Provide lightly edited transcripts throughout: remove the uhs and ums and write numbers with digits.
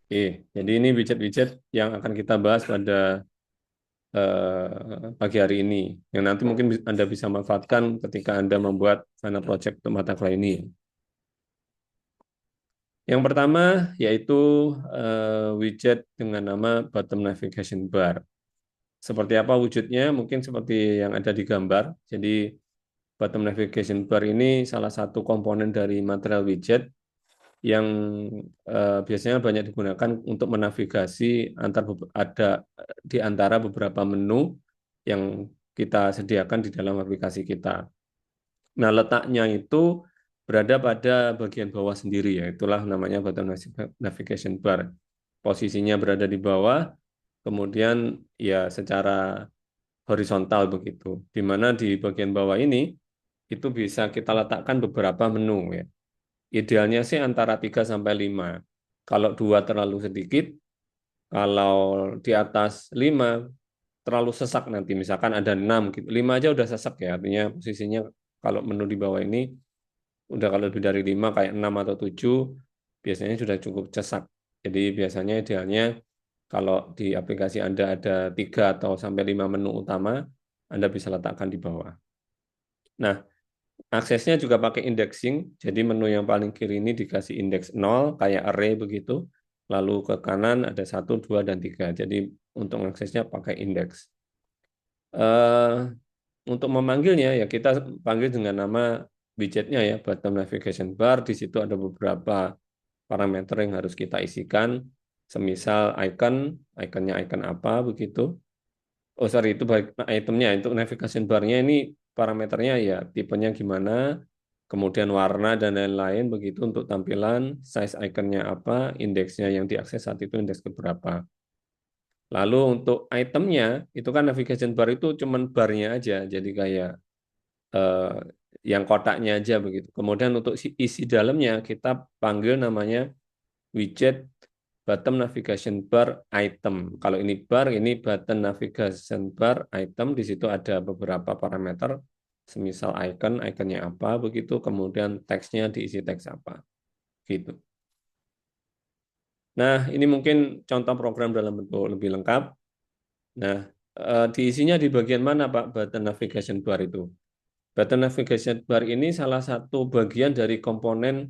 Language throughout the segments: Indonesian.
Oke, jadi ini widget-widget yang akan kita bahas pada pagi hari ini, yang nanti mungkin Anda bisa manfaatkan ketika Anda membuat final project untuk mata kuliah ini. Yang pertama yaitu widget dengan nama bottom navigation bar. Seperti apa wujudnya? Mungkin seperti yang ada di gambar. Jadi bottom navigation bar ini salah satu komponen dari material widget yang biasanya banyak digunakan untuk menavigasi ada di antara beberapa menu yang kita sediakan di dalam aplikasi kita. Nah, letaknya itu berada pada bagian bawah sendiri ya. Itulah namanya bottom navigation bar. Posisinya berada di bawah, kemudian ya secara horizontal begitu. Di mana di bagian bawah ini itu bisa kita letakkan beberapa menu ya. Idealnya sih antara 3 sampai 5. Kalau 2 terlalu sedikit, kalau di atas 5 terlalu sesak nanti. Misalkan ada 6 gitu. 5 aja udah sesak ya. Artinya posisinya kalau menu di bawah ini udah kalau lebih dari 5 kayak 6 atau 7 biasanya sudah cukup sesak. Jadi biasanya idealnya kalau di aplikasi Anda ada 3 atau sampai 5 menu utama, Anda bisa letakkan di bawah. Nah, aksesnya juga pakai indexing, jadi menu yang paling kiri ini dikasih indeks 0, kayak array begitu. Lalu ke kanan ada 1, 2, dan 3. Jadi untuk aksesnya pakai indeks. Eh, untuk memanggilnya ya kita panggil dengan nama widgetnya ya, bottom navigation bar. Di situ ada beberapa parameter yang harus kita isikan, semisal iconnya icon apa begitu. Oh sorry, itu itemnya, untuk navigation bar-nya ini parameternya ya tipenya gimana, kemudian warna dan lain-lain begitu untuk tampilan, size iconnya apa, indeksnya yang diakses saat itu indeks keberapa. Lalu untuk itemnya, itu kan navigation bar itu cuman barnya aja, jadi kayak eh, yang kotaknya aja begitu. Kemudian untuk isi dalamnya kita panggil namanya widget button navigation bar item. Kalau ini bar, ini button navigation bar item. Di situ ada beberapa parameter, semisal iconnya apa begitu, kemudian teksnya diisi teks apa, gitu. Nah, ini mungkin contoh program dalam bentuk lebih lengkap. Nah, diisinya di bagian mana, Pak, button navigation bar itu? Button navigation bar ini salah satu bagian dari komponen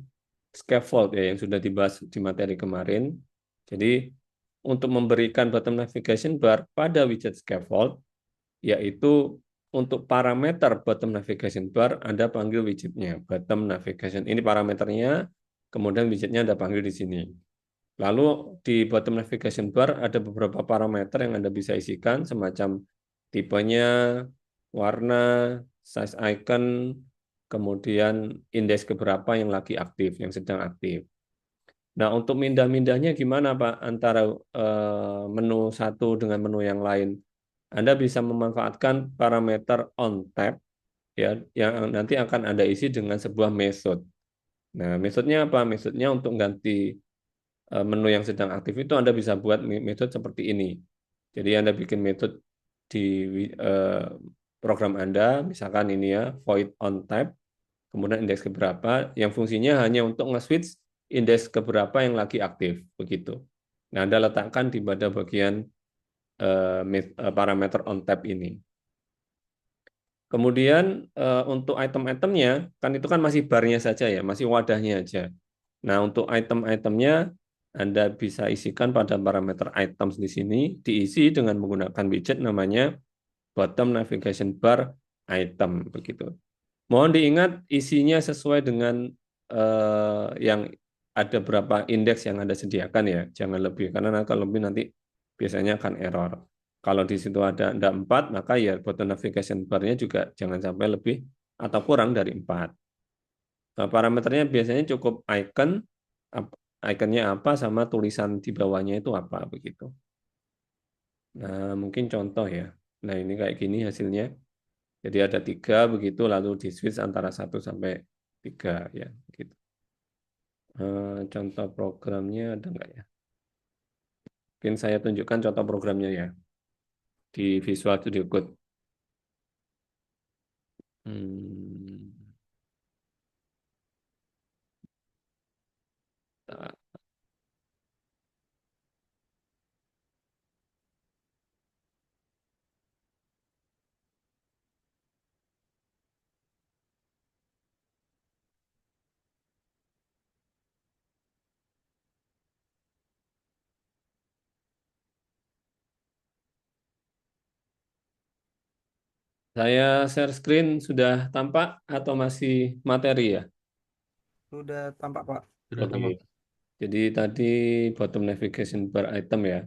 scaffold ya yang sudah dibahas di materi kemarin. Jadi untuk memberikan bottom navigation bar pada widget scaffold, yaitu untuk parameter bottom navigation bar, Anda panggil widgetnya bottom navigation. Ini parameternya, kemudian widgetnya Anda panggil di sini. Lalu di bottom navigation bar ada beberapa parameter yang Anda bisa isikan, semacam tipenya, warna, size icon, kemudian indeks keberapa yang lagi aktif, yang sedang aktif. Nah, untuk mindah-mindahnya gimana, Pak, antara menu satu dengan menu yang lain? Anda bisa memanfaatkan parameter onTap ya, yang nanti akan Anda isi dengan sebuah method. Nah, metodenya apa? Metodenya untuk ganti menu yang sedang aktif itu Anda bisa buat metode seperti ini. Jadi Anda bikin metode di eh, program Anda, misalkan ini ya, void onType, kemudian indeks keberapa, yang fungsinya hanya untuk nge-switch indeks keberapa yang lagi aktif, begitu. Nah, Anda letakkan di pada bagian parameter onType ini. Kemudian untuk item-itemnya, kan itu kan masih barnya saja ya, masih wadahnya aja. Nah, untuk item-itemnya, Anda bisa isikan pada parameter items di sini, diisi dengan menggunakan widget namanya bottom navigation bar item, begitu. Mohon diingat isinya sesuai dengan yang ada berapa indeks yang Anda sediakan ya, jangan lebih, karena kalau lebih nanti biasanya akan error. Kalau di situ ada 4, maka ya bottom navigation bar-nya juga jangan sampai lebih atau kurang dari 4. Nah, parameternya biasanya cukup iconnya apa, sama tulisan di bawahnya itu apa, begitu. Nah, mungkin contoh ya. Nah, ini kayak gini hasilnya. Jadi ada 3 begitu, lalu di switch antara 1 sampai 3 ya, gitu. Contoh programnya ada nggak ya? Mungkin saya tunjukkan contoh programnya ya di Visual Studio Code. Hmm, Saya share screen sudah tampak atau masih materi ya? Sudah tampak, Pak. Sudah Oke. tampak. Jadi tadi bottom navigation bar item ya.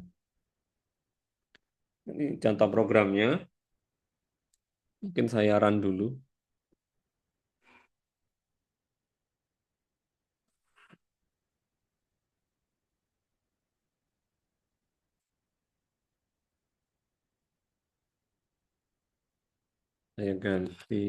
Ini contoh programnya. Mungkin saya run dulu. Saya ganti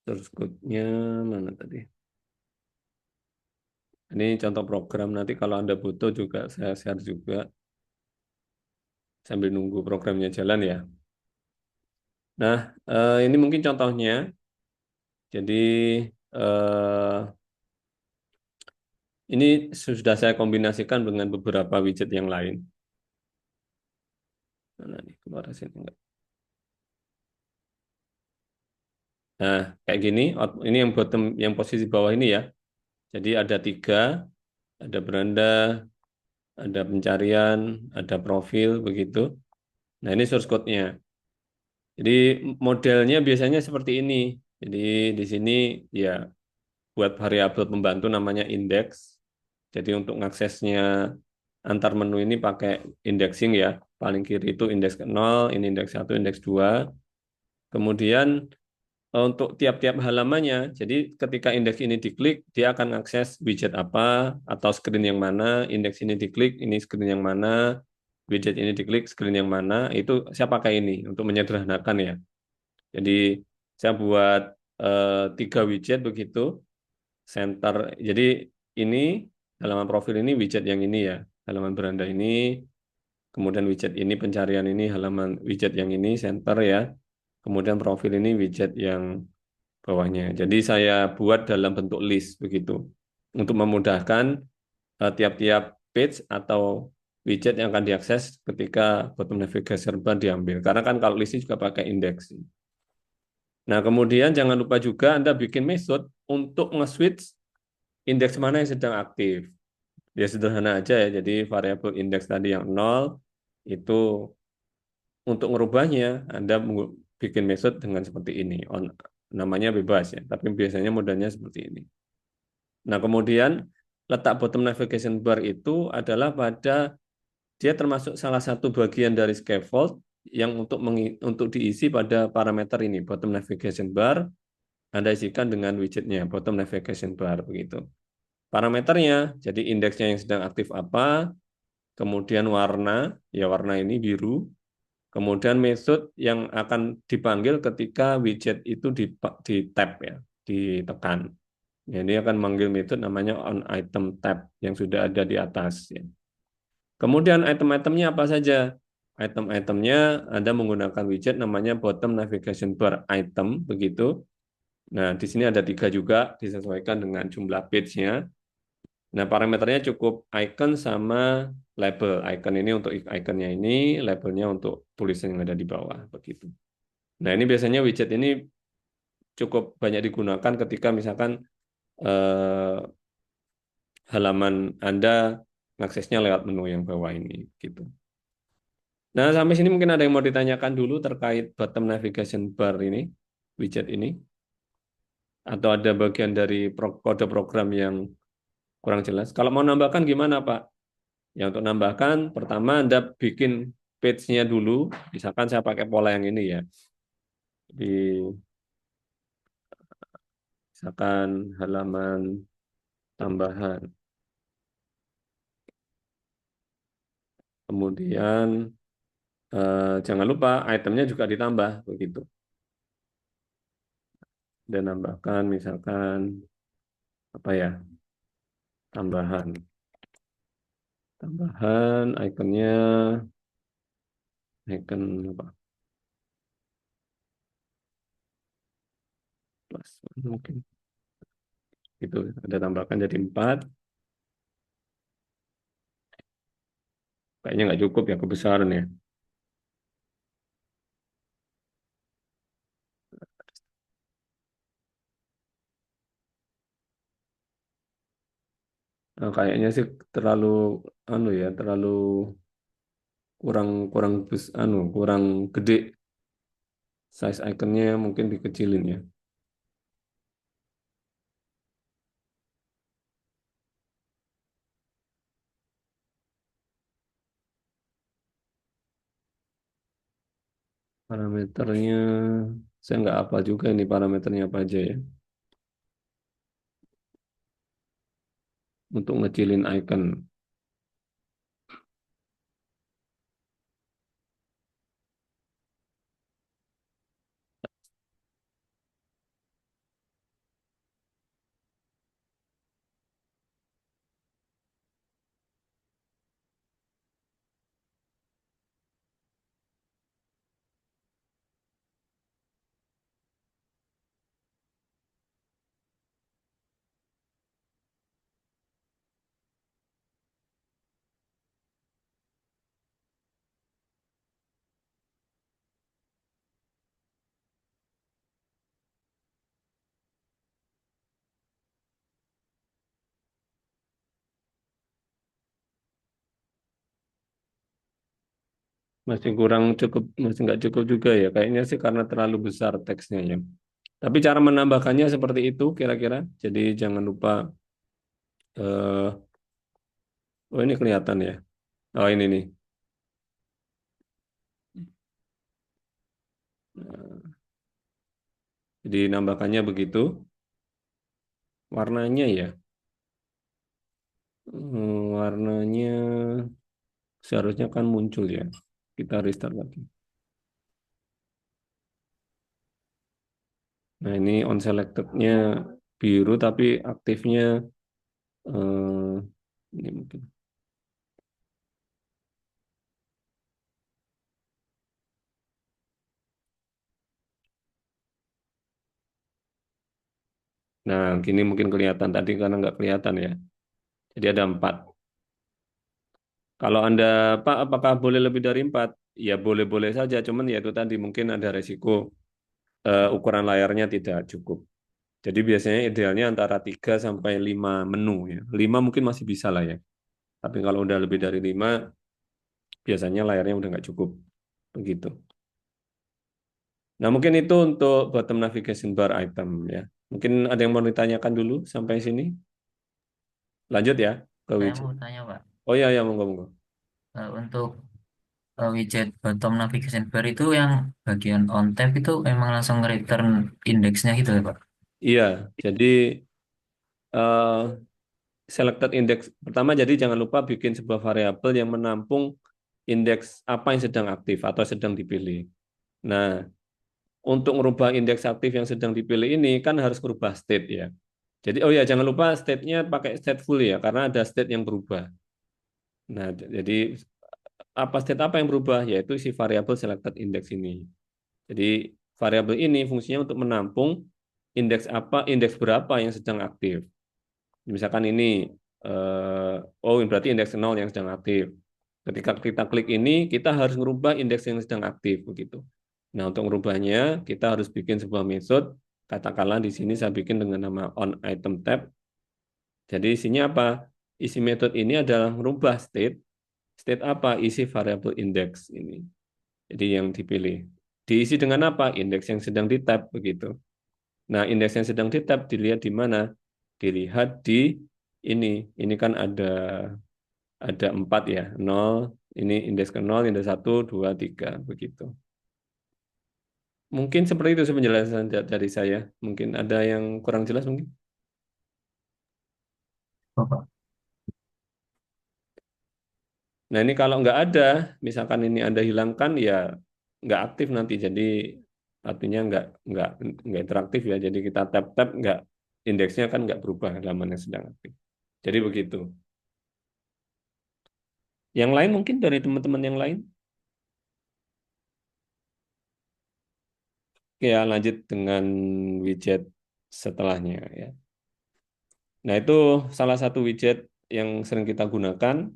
source code-nya mana tadi? Ini contoh program. Nanti kalau Anda butuh juga saya share juga sambil nunggu programnya jalan ya. Nah, ini mungkin contohnya. Jadi eh, ini sudah saya kombinasikan dengan beberapa widget yang lain. Mana nih keluar sini enggak? Nah, kayak gini. Ini yang bottom, yang posisi bawah ini ya. Jadi ada tiga, ada beranda, ada pencarian, ada profil begitu. Nah, ini source code-nya. Jadi modelnya biasanya seperti ini. Jadi di sini ya buat variabel pembantu namanya index. Jadi untuk ngaksesnya antar menu ini pakai indexing ya. Paling kiri itu indeks ke 0, ini indeks 1, indeks 2. Kemudian untuk tiap-tiap halamannya, jadi ketika indeks ini diklik, dia akan akses widget apa atau screen yang mana, indeks ini diklik, ini screen yang mana, widget ini diklik, screen yang mana, itu saya pakai ini untuk menyederhanakan ya. Jadi saya buat tiga widget begitu, center. Jadi ini halaman profil ini widget yang ini ya, halaman beranda ini, kemudian widget ini pencarian ini halaman widget yang ini center ya, kemudian profil ini widget yang bawahnya. Jadi saya buat dalam bentuk list begitu untuk memudahkan tiap-tiap page atau widget yang akan diakses ketika bottom navigation bar diambil. Karena kan kalau list juga pakai indeks. Nah, kemudian jangan lupa juga Anda bikin method untuk nge-switch indeks mana yang sedang aktif. Ya sederhana aja ya. Jadi variabel indeks tadi yang 0 itu untuk merubahnya Anda bikin method dengan seperti ini. Namanya bebas ya, tapi biasanya modalnya seperti ini. Nah, kemudian letak bottom navigation bar itu adalah pada dia termasuk salah satu bagian dari scaffold yang untuk diisi pada parameter ini, bottom navigation bar, Anda isikan dengan widgetnya, bottom navigation bar begitu. Parameternya, jadi indeksnya yang sedang aktif apa, kemudian warna, ya warna ini biru, kemudian method yang akan dipanggil ketika widget itu di tab ya, ditekan. Ya, ini akan manggil metode namanya on item tab yang sudah ada di atas. Ya. Kemudian item-itemnya apa saja? Item-itemnya Anda menggunakan widget namanya bottom navigation bar item begitu. Nah, di sini ada tiga juga disesuaikan dengan jumlah page-nya. Nah, parameternya cukup icon sama label. Icon ini untuk iconnya ini, labelnya untuk tulisan yang ada di bawah begitu. Nah, ini biasanya widget ini cukup banyak digunakan ketika misalkan eh, halaman Anda aksesnya lewat menu yang bawah ini gitu. Nah, sampai sini mungkin ada yang mau ditanyakan dulu terkait bottom navigation bar ini, widget ini, atau ada bagian dari kode program yang kurang jelas. Kalau mau nambahkan gimana, Pak? Ya, untuk nambahkan, pertama Anda bikin page-nya dulu, misalkan saya pakai pola yang ini ya, di misalkan halaman tambahan. Kemudian jangan lupa itemnya juga ditambah begitu. Dan nambahkan misalkan apa ya? Tambahan. Tambahan ikonnya icon apa? Plus mungkin itu ada tambahkan jadi 4. Kayaknya nggak cukup ya kebesaran ya. Kayaknya sih terlalu anu ya, terlalu kurang kurang kurang gede, size iconnya mungkin dikecilin ya. Parameternya saya nggak apa juga ini parameternya apa aja ya untuk ngecilin icon. Masih kurang cukup, masih nggak cukup juga ya. Kayaknya sih karena terlalu besar teksnya ya. Tapi cara menambahkannya seperti itu kira-kira. Jadi jangan lupa, oh ini kelihatan ya. Oh ini nih. Nah, jadi nambahkannya begitu. Warnanya ya. Warnanya seharusnya kan muncul ya. Kita restart lagi. Nah ini on selected-nya biru tapi aktifnya ini mungkin. Nah gini mungkin kelihatan tadi karena nggak kelihatan ya. Jadi ada 4. Kalau Anda, Pak, apakah boleh lebih dari 4? Ya boleh-boleh saja, cuman ya itu tadi mungkin ada resiko ukuran layarnya tidak cukup. Jadi biasanya idealnya antara 3 sampai 5 menu ya. 5 mungkin masih bisa lah ya. Tapi kalau udah lebih dari 5, biasanya layarnya udah nggak cukup. Begitu. Nah mungkin itu untuk bottom navigation bar item ya. Mungkin ada yang mau ditanyakan dulu sampai sini. Lanjut ya ke Saya widget. mau tanya Pak, Oh iya, ya monggo, monggo. untuk widget bottom navigation bar itu yang bagian on tab itu memang langsung return indeksnya gitu ya Pak? Iya, jadi eh, selected index pertama, jadi jangan lupa bikin sebuah variabel yang menampung indeks apa yang sedang aktif atau sedang dipilih. Nah, untuk merubah indeks aktif yang sedang dipilih ini kan harus merubah state ya. Jadi oh ya jangan lupa state-nya pakai stateful ya karena ada state yang berubah. Nah, jadi apa state apa yang berubah yaitu si variabel selected index ini. Jadi variabel ini fungsinya untuk menampung indeks apa, indeks berapa yang sedang aktif. Misalkan ini, oh berarti indeks 0 yang sedang aktif. Ketika kita klik ini, kita harus merubah indeks yang sedang aktif begitu. Nah, untuk merubahnya, kita harus bikin sebuah metode. Katakanlah di sini saya bikin dengan nama on item tab. Jadi isinya apa? Isi metode ini adalah merubah state. State apa? Isi variabel index ini. Jadi yang dipilih. Diisi dengan apa? Indeks yang sedang di tab begitu. Nah, indeks yang sedang di tab dilihat di mana? Dilihat di ini. Ini kan ada 4 ya. Nol, ini indeks ke 0, indeks 1, 2, 3 begitu. Mungkin seperti itu penjelasan dari saya. Mungkin ada yang kurang jelas mungkin. Oh, Pak. Nah, ini kalau nggak ada, misalkan ini Anda hilangkan, ya nggak aktif nanti. Jadi artinya nggak interaktif ya. Jadi kita tap-tap, nggak indeksnya kan nggak berubah halaman yang sedang aktif. Jadi begitu. Yang lain mungkin dari teman-teman yang lain. Oke, ya, lanjut dengan widget setelahnya ya. Nah, itu salah satu widget yang sering kita gunakan.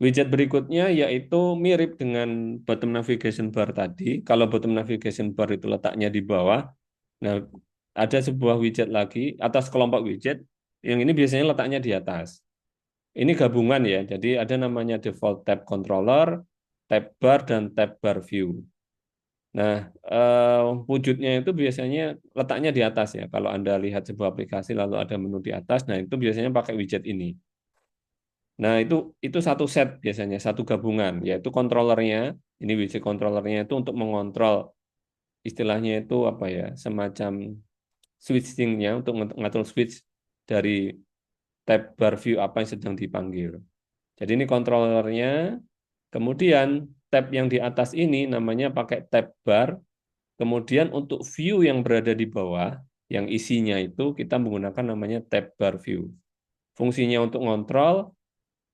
Widget berikutnya yaitu mirip dengan bottom navigation bar tadi. Kalau bottom navigation bar itu letaknya di bawah, nah ada sebuah widget lagi atas kelompok widget, yang ini biasanya letaknya di atas. Ini gabungan ya, jadi ada namanya default tab controller, tab bar, dan tab bar view. Nah, wujudnya itu biasanya letaknya di atas ya. Kalau Anda lihat sebuah aplikasi lalu ada menu di atas, nah itu biasanya pakai widget ini. Nah, itu satu set biasanya, satu gabungan, yaitu kontrolernya, ini widget kontrolernya itu untuk mengontrol istilahnya itu apa ya, semacam switchingnya untuk ngatur switch dari tab bar view apa yang sedang dipanggil. Jadi ini kontrolernya, kemudian tab yang di atas ini namanya pakai tab bar, kemudian untuk view yang berada di bawah, yang isinya itu kita menggunakan namanya tab bar view. Fungsinya untuk ngontrol,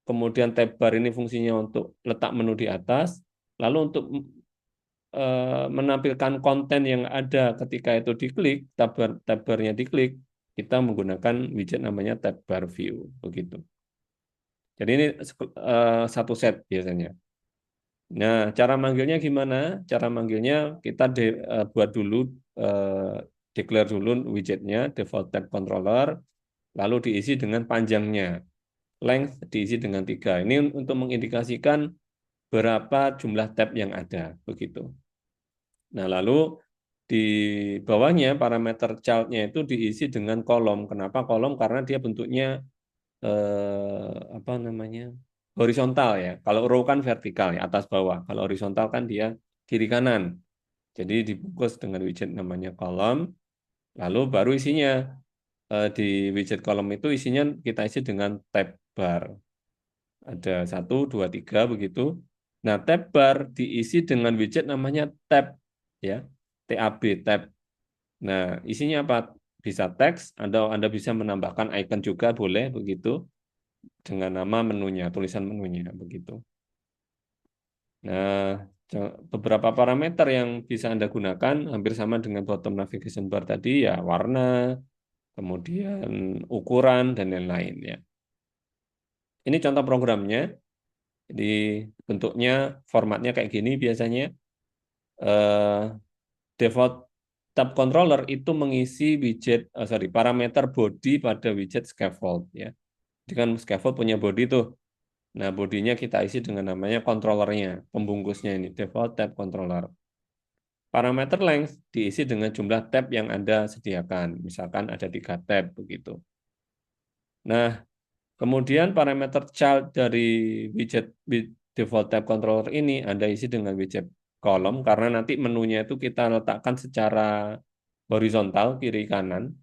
kemudian tab bar ini fungsinya untuk letak menu di atas, lalu untuk menampilkan konten yang ada ketika itu diklik, tab barnya diklik, kita menggunakan widget namanya tab bar view, begitu. Jadi ini satu set biasanya. Nah, cara manggilnya gimana? Cara manggilnya kita buat dulu, eh, declare dulu widgetnya, default tab controller, lalu diisi dengan panjangnya. Length diisi dengan 3. Ini untuk mengindikasikan berapa jumlah tab yang ada, begitu. Nah, lalu di bawahnya parameter child-nya itu diisi dengan kolom. Kenapa kolom? Karena dia bentuknya apa namanya? Horizontal ya. Kalau row kan vertikal ya, atas bawah. Kalau horizontal kan dia kiri kanan. Jadi dibungkus dengan widget namanya kolom. Lalu baru isinya di widget kolom itu isinya kita isi dengan tab bar. Ada satu, dua, tiga begitu. Nah, tab bar diisi dengan widget namanya tab, ya, tab, tab. Nah, isinya apa? Bisa teks, atau Anda bisa menambahkan icon juga boleh begitu dengan nama menunya, tulisan menunya begitu. Nah, beberapa parameter yang bisa Anda gunakan hampir sama dengan bottom navigation bar tadi ya, warna, kemudian ukuran dan lain-lain ya. Ini contoh programnya. Jadi bentuknya, formatnya kayak gini biasanya. Eh, Default tab controller itu mengisi widget, parameter body pada widget scaffold ya. Jadi kan scaffold punya body tuh. Nah, bodinya kita isi dengan namanya controllernya, pembungkusnya ini, default tab controller. Parameter length diisi dengan jumlah tab yang Anda sediakan. Misalkan ada 3 tab begitu. Nah, kemudian parameter child dari widget default tab controller ini Anda isi dengan widget kolom karena nanti menunya itu kita letakkan secara horizontal kiri kanan.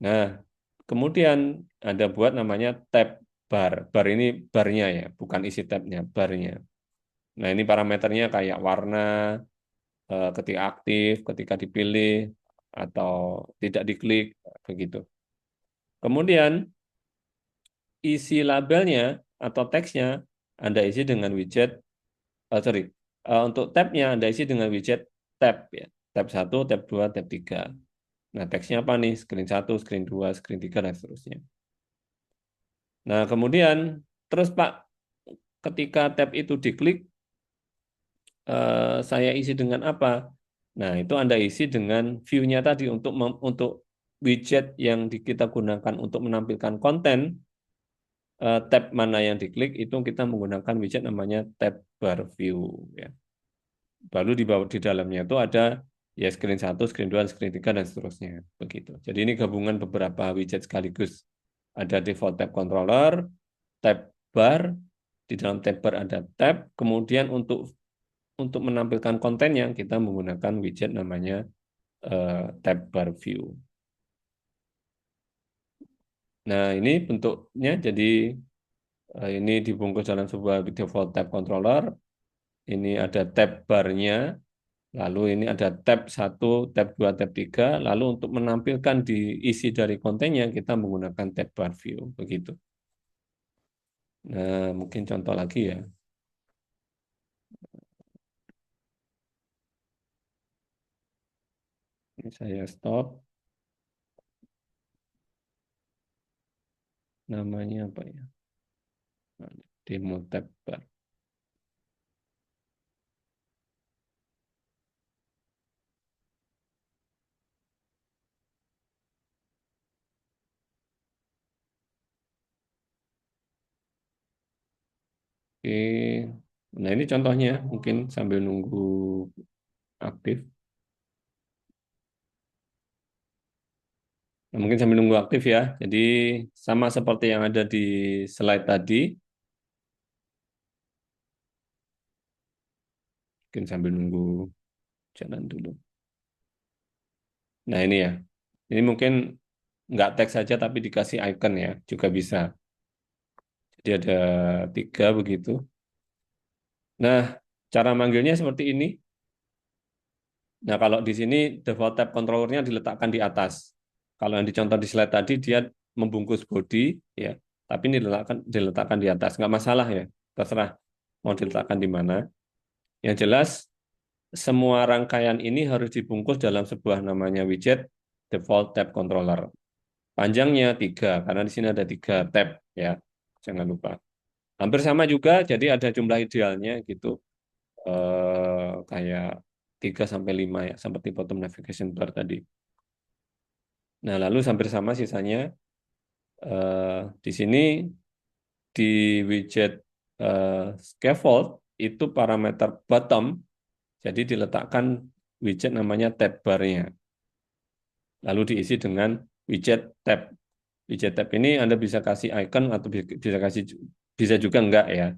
Nah, kemudian Anda buat namanya tab bar. Bar ini barnya ya, bukan isi tabnya, barnya. Nah, ini parameternya kayak warna, ketika aktif, ketika dipilih, atau tidak diklik, begitu. Kemudian isi labelnya atau teksnya Anda isi dengan widget, untuk tabnya Anda isi dengan widget tab ya. Tab 1, tab 2, tab 3. Nah, teksnya apa nih? Screen 1, screen 2, screen 3, dan seterusnya. Nah, kemudian, terus Pak, ketika tab itu diklik, saya isi dengan apa? Nah, itu Anda isi dengan view-nya tadi untuk widget yang kita gunakan untuk menampilkan konten, tab mana yang diklik itu kita menggunakan widget namanya tab bar view ya. Lalu di bawah di dalamnya itu ada ya screen 1, screen 2, screen 3 dan seterusnya begitu. Jadi ini gabungan beberapa widget sekaligus. Ada default tab controller, tab bar, di dalam tab bar ada tab, kemudian untuk menampilkan kontennya kita menggunakan widget namanya tab bar view. Nah, ini bentuknya jadi ini dibungkus dalam sebuah default tab controller. Ini ada tab barnya, lalu ini ada tab 1, tab 2, tab 3. Lalu untuk menampilkan di isi dari kontennya kita menggunakan tab bar view begitu. Nah, mungkin contoh lagi ya. Ini saya stop. Namanya apa ya? Demo tab bar. Oke. Nah, ini contohnya mungkin sambil nunggu aktif. Nah, mungkin sambil nunggu aktif ya. Jadi sama seperti yang ada di slide tadi, mungkin sambil nunggu jalan dulu. Nah, ini ya. Ini mungkin nggak teks saja tapi dikasih icon ya, juga bisa. Jadi ada 3 begitu. Nah, cara manggilnya seperti ini. Nah, kalau di sini default tab controllernya diletakkan di atas. Kalau yang dicontoh di slide tadi dia membungkus body ya, tapi ini diletakkan di atas. Nggak masalah ya, terserah mau diletakkan di mana. Yang jelas semua rangkaian ini harus dibungkus dalam sebuah namanya widget default tab controller. Panjangnya 3 karena di sini ada 3 tab ya, jangan lupa. Hampir sama juga, jadi ada jumlah idealnya gitu. Kayak 3 sampai 5 ya, seperti bottom navigation bar tadi. Nah, lalu hampir sama sisanya di sini di widget scaffold itu parameter bottom, jadi diletakkan widget namanya tab bar-nya. Lalu diisi dengan widget tab. Widget tab ini Anda bisa kasih icon atau bisa juga enggak ya.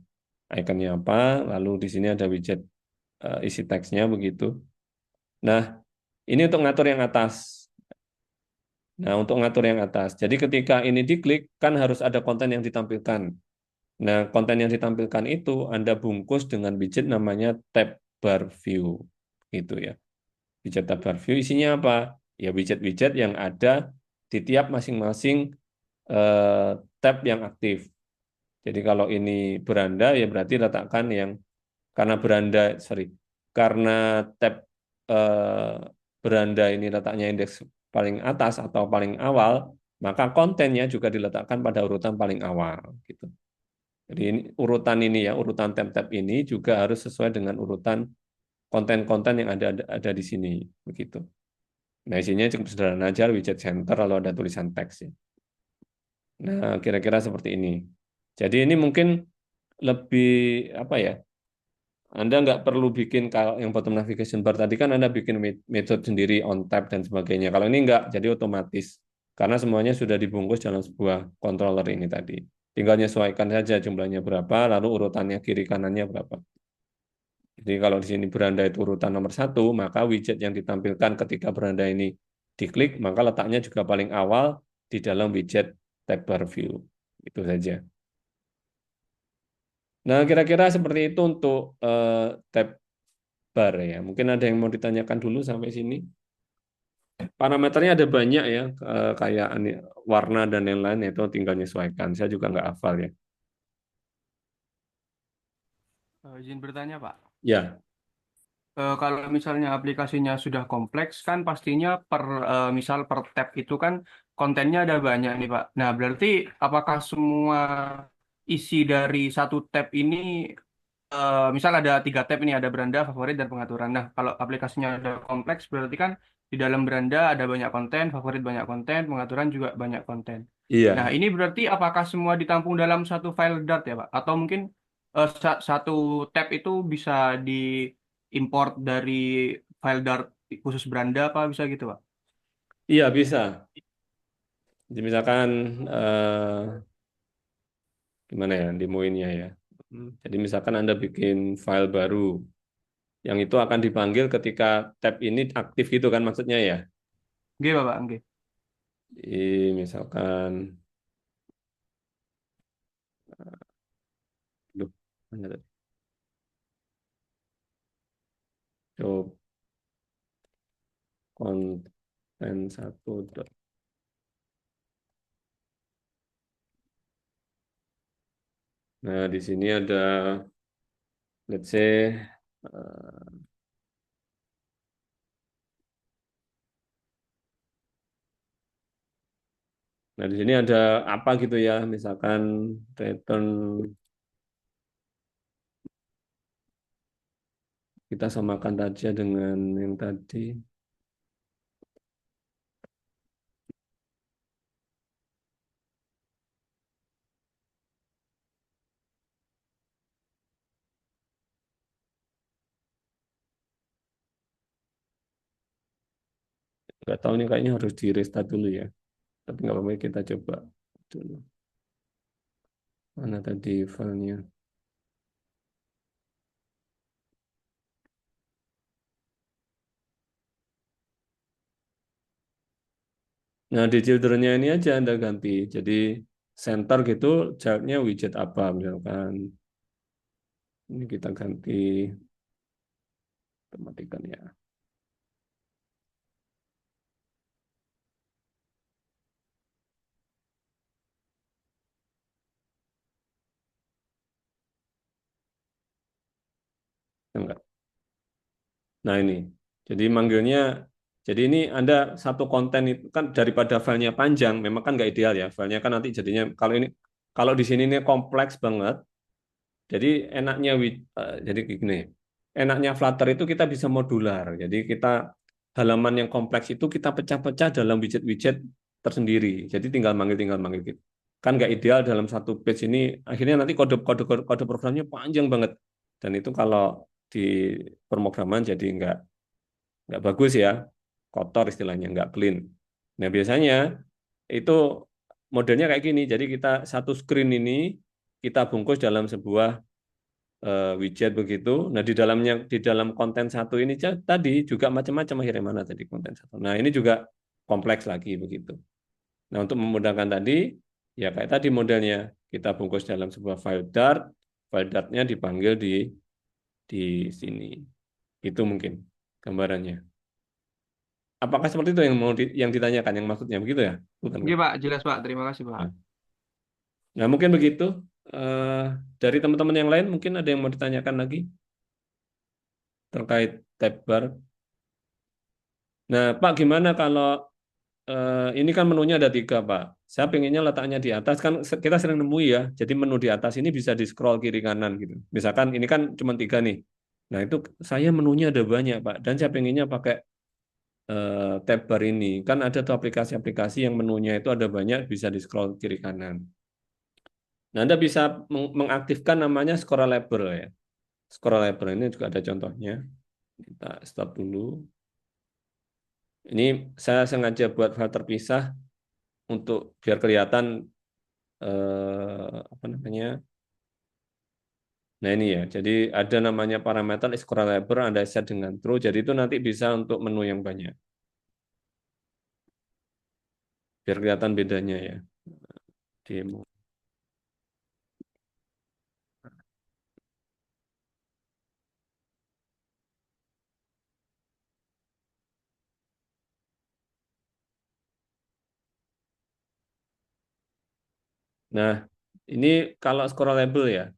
Iconnya apa, lalu di sini ada widget isi teksnya begitu. Nah, ini untuk ngatur yang atas. Nah, untuk ngatur yang atas. Jadi ketika ini diklik, kan harus ada konten yang ditampilkan. Nah, konten yang ditampilkan itu Anda bungkus dengan widget namanya tab bar view. Gitu ya. Widget tab bar view isinya apa? Ya widget-widget yang ada di tiap masing-masing tab yang aktif. Jadi kalau ini beranda, ya berarti letakkan yang karena beranda, sorry, karena tab eh, beranda ini letaknya indeks paling atas atau paling awal, maka kontennya juga diletakkan pada urutan paling awal, gitu. Jadi ini ya, urutan tab-tab ini juga harus sesuai dengan urutan konten-konten yang ada di sini, begitu. Nah, isinya cukup sederhana aja, widget center lalu ada tulisan teks ya. Nah, kira-kira seperti ini. Jadi ini mungkin lebih apa ya? Anda nggak perlu bikin kalau yang bottom navigation bar tadi kan Anda bikin metode sendiri on tab dan sebagainya. Kalau ini nggak, jadi otomatis karena semuanya sudah dibungkus dalam sebuah controller ini tadi. Tinggal menyesuaikan saja jumlahnya berapa, lalu urutannya kiri kanannya berapa. Jadi kalau di sini beranda itu urutan nomor 1, maka widget yang ditampilkan ketika beranda ini diklik, maka letaknya juga paling awal di dalam widget tab bar view. Itu saja. Nah, kira-kira seperti itu untuk tab bar ya. Mungkin ada yang mau ditanyakan dulu sampai sini. Parameternya ada banyak ya, kayak warna dan lain-lain itu tinggal menyesuaikan. Saya juga nggak hafal ya. Izin bertanya, Pak. Ya, Kalau misalnya aplikasinya sudah kompleks, kan pastinya misal per tab itu kan kontennya ada banyak nih, Pak. Nah, berarti apakah semua isi dari satu tab ini, misal ada 3 tab ini, ada beranda, favorit, dan pengaturan. Nah, kalau aplikasinya ada kompleks, berarti kan di dalam beranda ada banyak konten, favorit banyak konten, pengaturan juga banyak konten. Nah, iya. ini berarti apakah semua ditampung dalam satu file Dart ya, Pak? Atau mungkin satu tab itu bisa diimport dari file Dart khusus beranda, apa bisa gitu, Pak? Iya, bisa. Jadi misalkan gimana ya demoinnya ya. Jadi misalkan Anda bikin file baru yang itu akan dipanggil ketika tab ini aktif gitu kan maksudnya ya. Oke, Pak, oke. Misalkan Duh, mana tadi? Coba konten satu. Nah, di sini ada let's say nah di sini ada apa gitu ya, misalkan return Kita samakan saja dengan yang tadi. Nggak tahu ini kayaknya harus di restart dulu ya. Tapi nggak apa-apa kita coba dulu. Mana tadi filenya? Nah di children-nya ini aja Anda ganti. Jadi center gitu, child-nya widget apa misalkan. Ini kita ganti tematikan ya. Enggak. Nah ini, jadi manggilnya, jadi ini Anda satu konten itu kan daripada filenya panjang, memang kan nggak ideal ya. Filenya kan nanti jadinya kalau di sini ini kompleks banget. Jadi enaknya, jadi gini, enaknya Flutter itu kita bisa modular. Jadi kita halaman yang kompleks itu kita pecah-pecah dalam widget-widget tersendiri. Jadi tinggal manggil gitu. Kan nggak ideal dalam satu page ini. Akhirnya nanti kode programnya panjang banget. Dan itu kalau di pemrograman jadi nggak bagus ya, kotor istilahnya, nggak clean. Nah biasanya itu modelnya kayak gini. Jadi kita satu screen ini kita bungkus dalam sebuah widget begitu. Nah, di dalam konten satu ini tadi juga macam-macam akhirnya mana tadi konten satu. Nah, ini juga kompleks lagi begitu. Nah, untuk memudahkan tadi ya kayak tadi modelnya kita bungkus dalam sebuah file Dart-nya dipanggil di sini. Itu mungkin gambarannya. Apakah seperti itu yang yang ditanyakan yang maksudnya begitu ya? Bukan Oke kan? Pak, jelas Pak. Terima kasih Pak. Nah, nah, mungkin begitu. Eh, dari teman-teman yang lain mungkin ada yang mau ditanyakan lagi terkait tab bar. Nah, Pak, gimana kalau ini kan menunya ada tiga, Pak. Saya pengennya letaknya di atas, kan kita sering nemui ya. Jadi menu di atas ini bisa di scroll kiri kanan gitu. Misalkan ini kan cuma tiga nih. Nah, itu saya menunya ada banyak, Pak. Dan saya pengennya pakai tab bar ini. Kan ada tuh aplikasi-aplikasi yang menunya itu ada banyak, bisa di scroll kiri kanan. Nah, Anda bisa mengaktifkan namanya scrollable ya. Scrollable ini juga ada contohnya. Kita stop dulu. Ini saya sengaja buat file terpisah untuk biar kelihatan apa namanya. Nah ini ya, jadi ada namanya parameter scrollable Anda set dengan true, jadi itu nanti bisa untuk menu yang banyak. Biar kelihatan bedanya ya. Demo. Nah, ini kalau scrollable ya.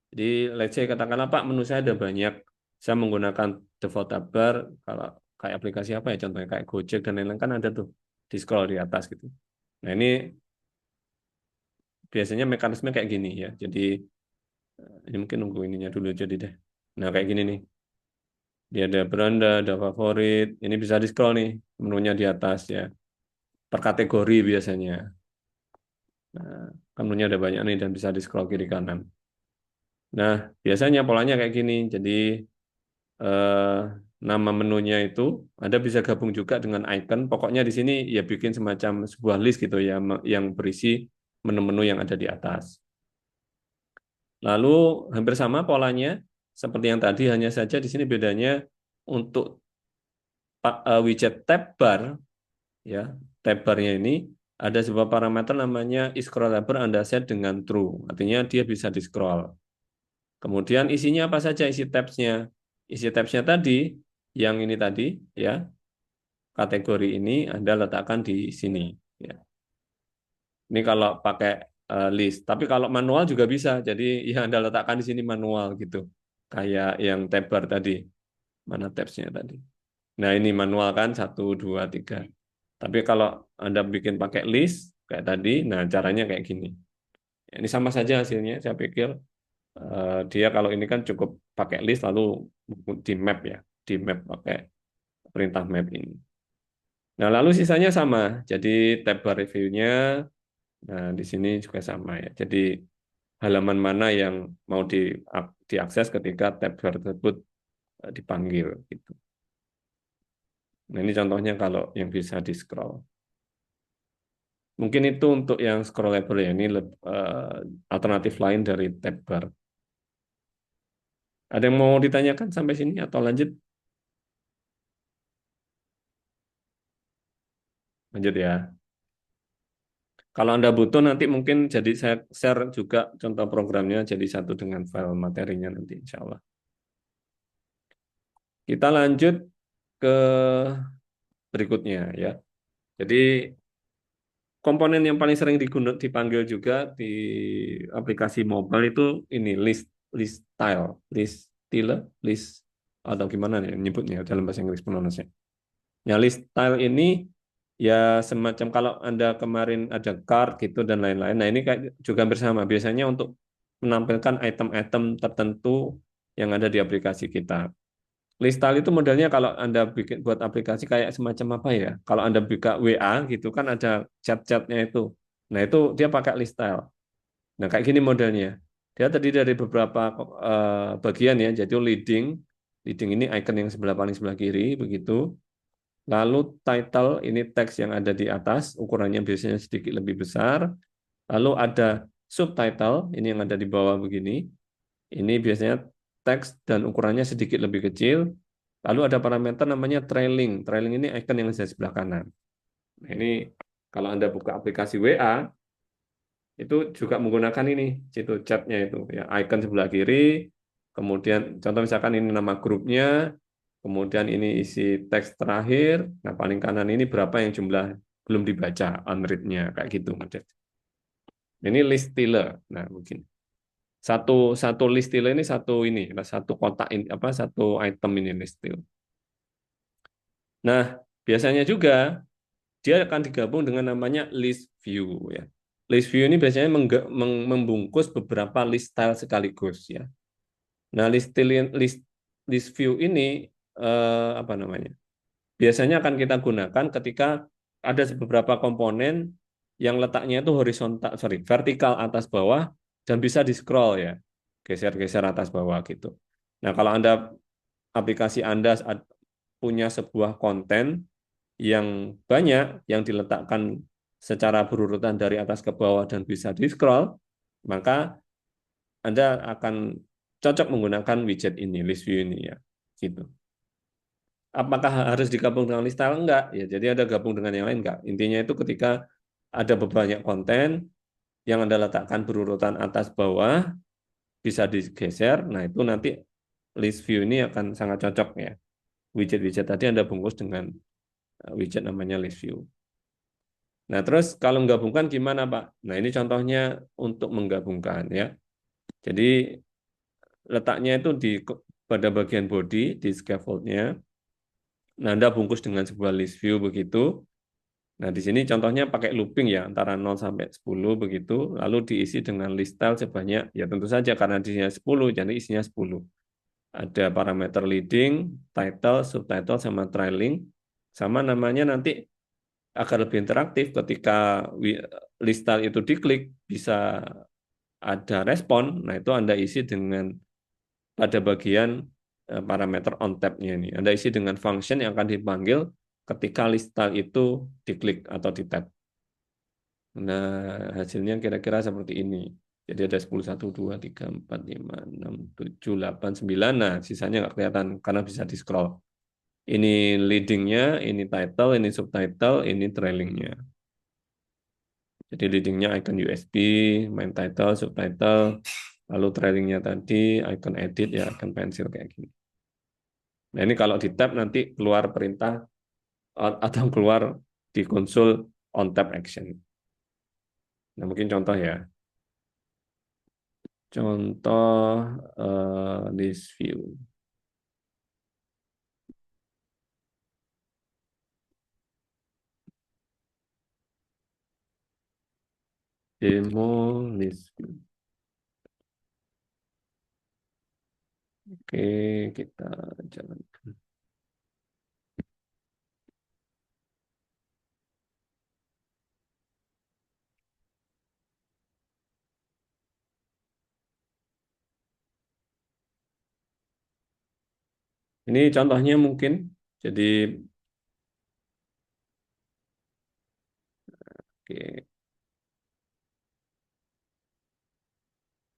Jadi let's say katakanlah Pak menu saya ada banyak. Saya menggunakan default tab bar, kalau kayak aplikasi apa ya contohnya kayak Gojek dan lain-lain kan ada tuh di scroll di atas gitu. Nah, ini biasanya mekanisme kayak gini ya. Jadi ini mungkin nunggu ininya dulu jadi deh. Nah, kayak gini nih. Dia ada beranda, ada favorit. Ini bisa di scroll nih menunya di atas ya. Per kategori biasanya. Nah, kan menunya ada banyak nih dan bisa di scroll kiri kanan. Nah, biasanya polanya kayak gini. Jadi eh, nama menunya itu Anda bisa gabung juga dengan icon. Pokoknya di sini ya bikin semacam sebuah list gitu ya yang berisi menu-menu yang ada di atas. Lalu hampir sama polanya seperti yang tadi, hanya saja di sini bedanya untuk widget tab bar ya, tab barnya ini ada sebuah parameter namanya scrollable Anda set dengan true, artinya dia bisa di scroll. Kemudian isinya apa saja isi tabsnya? Isi tabsnya tadi yang ini tadi ya, kategori ini Anda letakkan di sini ya. Ini kalau pakai list, tapi kalau manual juga bisa. Jadi ya Anda letakkan di sini manual gitu. Kayak yang tab bar tadi. Mana tabsnya tadi? Nah, ini manual kan 1, 2, 3. Tapi kalau Anda bikin pakai list kayak tadi, nah caranya kayak gini. Ini sama saja hasilnya, saya pikir Dia kalau ini kan cukup pakai list lalu di map ya, di map pakai perintah map ini. Nah, lalu sisanya sama. Jadi tab bar review-nya, nah di sini juga sama ya. Jadi halaman mana yang mau diakses ketika tab bar tersebut dipanggil gitu. Nah, ini contohnya kalau yang bisa di-scroll. Mungkin itu untuk yang scrollable ya. Ini alternatif lain dari tab bar. Ada yang mau ditanyakan sampai sini atau lanjut? Lanjut ya. Kalau Anda butuh nanti mungkin jadi saya share juga contoh programnya jadi satu dengan file materinya nanti insya Allah. Kita lanjut ke berikutnya ya. Jadi komponen yang paling sering dipanggil juga di aplikasi mobile itu ini list style, list style, list atau gimana ya nyebutnya dalam bahasa Inggris pronunciation. Ya, list style ini ya semacam kalau Anda kemarin ada card gitu dan lain-lain. Nah, ini kayak juga bersama biasanya untuk menampilkan item-item tertentu yang ada di aplikasi kita. List style itu modelnya kalau Anda bikin buat aplikasi kayak semacam apa ya? Kalau Anda buka WA gitu kan ada chat-chatnya itu. Nah, itu dia pakai list style. Nah, kayak gini modelnya. Dia terdiri dari beberapa bagian ya. Jadi leading ini icon yang paling sebelah kiri begitu. Lalu title ini teks yang ada di atas, ukurannya biasanya sedikit lebih besar. Lalu ada subtitle, ini yang ada di bawah begini. Ini biasanya teks dan ukurannya sedikit lebih kecil. Lalu ada parameter namanya trailing. Trailing ini icon yang ada di sebelah kanan. Nah, ini kalau Anda buka aplikasi WA, itu juga menggunakan ini, situ chatnya itu. Ya, icon sebelah kiri, kemudian contoh misalkan ini nama grupnya, kemudian ini isi teks terakhir, nah paling kanan ini berapa yang jumlah belum dibaca, unread-nya, kayak gitu. Ini list stealer. Nah, mungkin satu satu list stealer ini satu kotak ini apa satu item ini list stealer. Nah, biasanya juga dia akan digabung dengan namanya list view ya. List view ini biasanya membungkus beberapa list style sekaligus ya. Nah, list list view ini apa namanya? Biasanya akan kita gunakan ketika ada beberapa komponen yang letaknya itu horizontal, vertikal atas bawah dan bisa di scroll ya, geser-geser atas bawah gitu. Nah, kalau aplikasi Anda punya sebuah konten yang banyak yang diletakkan secara berurutan dari atas ke bawah dan bisa di scroll, maka Anda akan cocok menggunakan widget ini, list view ini ya, gitu. Apakah harus digabung dengan list style? Enggak. Ya, jadi ada gabung dengan yang lain enggak. Intinya itu ketika ada banyak konten yang Anda letakkan berurutan atas bawah, bisa digeser, nah itu nanti list view ini akan sangat cocok ya. Widget-widget tadi Anda bungkus dengan widget namanya list view. Nah, terus kalau menggabungkan gimana, Pak? Nah, ini contohnya untuk menggabungkan ya. Jadi letaknya itu pada bagian body, di scaffoldnya. Nah, Anda bungkus dengan sebuah list view begitu. Nah, di sini contohnya pakai looping ya, antara 0 sampai 10 begitu, lalu diisi dengan list style sebanyak, ya tentu saja karena isinya 10, jadi isinya 10. Ada parameter leading, title, subtitle, sama trailing. Sama namanya nanti agar lebih interaktif ketika list style itu diklik, bisa ada respon, nah itu Anda isi dengan pada bagian parameter on tab-nya ini. Anda isi dengan function yang akan dipanggil ketika list style itu diklik atau di tab. Nah, hasilnya kira-kira seperti ini. Jadi ada 10, 1, 2, 3, 4, 5, 6, 7, 8, 9. Nah, sisanya nggak kelihatan karena bisa di-scroll. Ini leading-nya, ini title, ini subtitle, ini trailing-nya. Jadi leading-nya icon USB, main title, subtitle, lalu trailing-nya tadi icon edit, ya icon pensil kayak gini. Nah, ini kalau di tab nanti keluar perintah atau keluar di konsol on tab action. Nah, mungkin contoh ya. Contoh list view. Demo list view. Oke, kita jalan. Ini contohnya mungkin. Jadi, oke.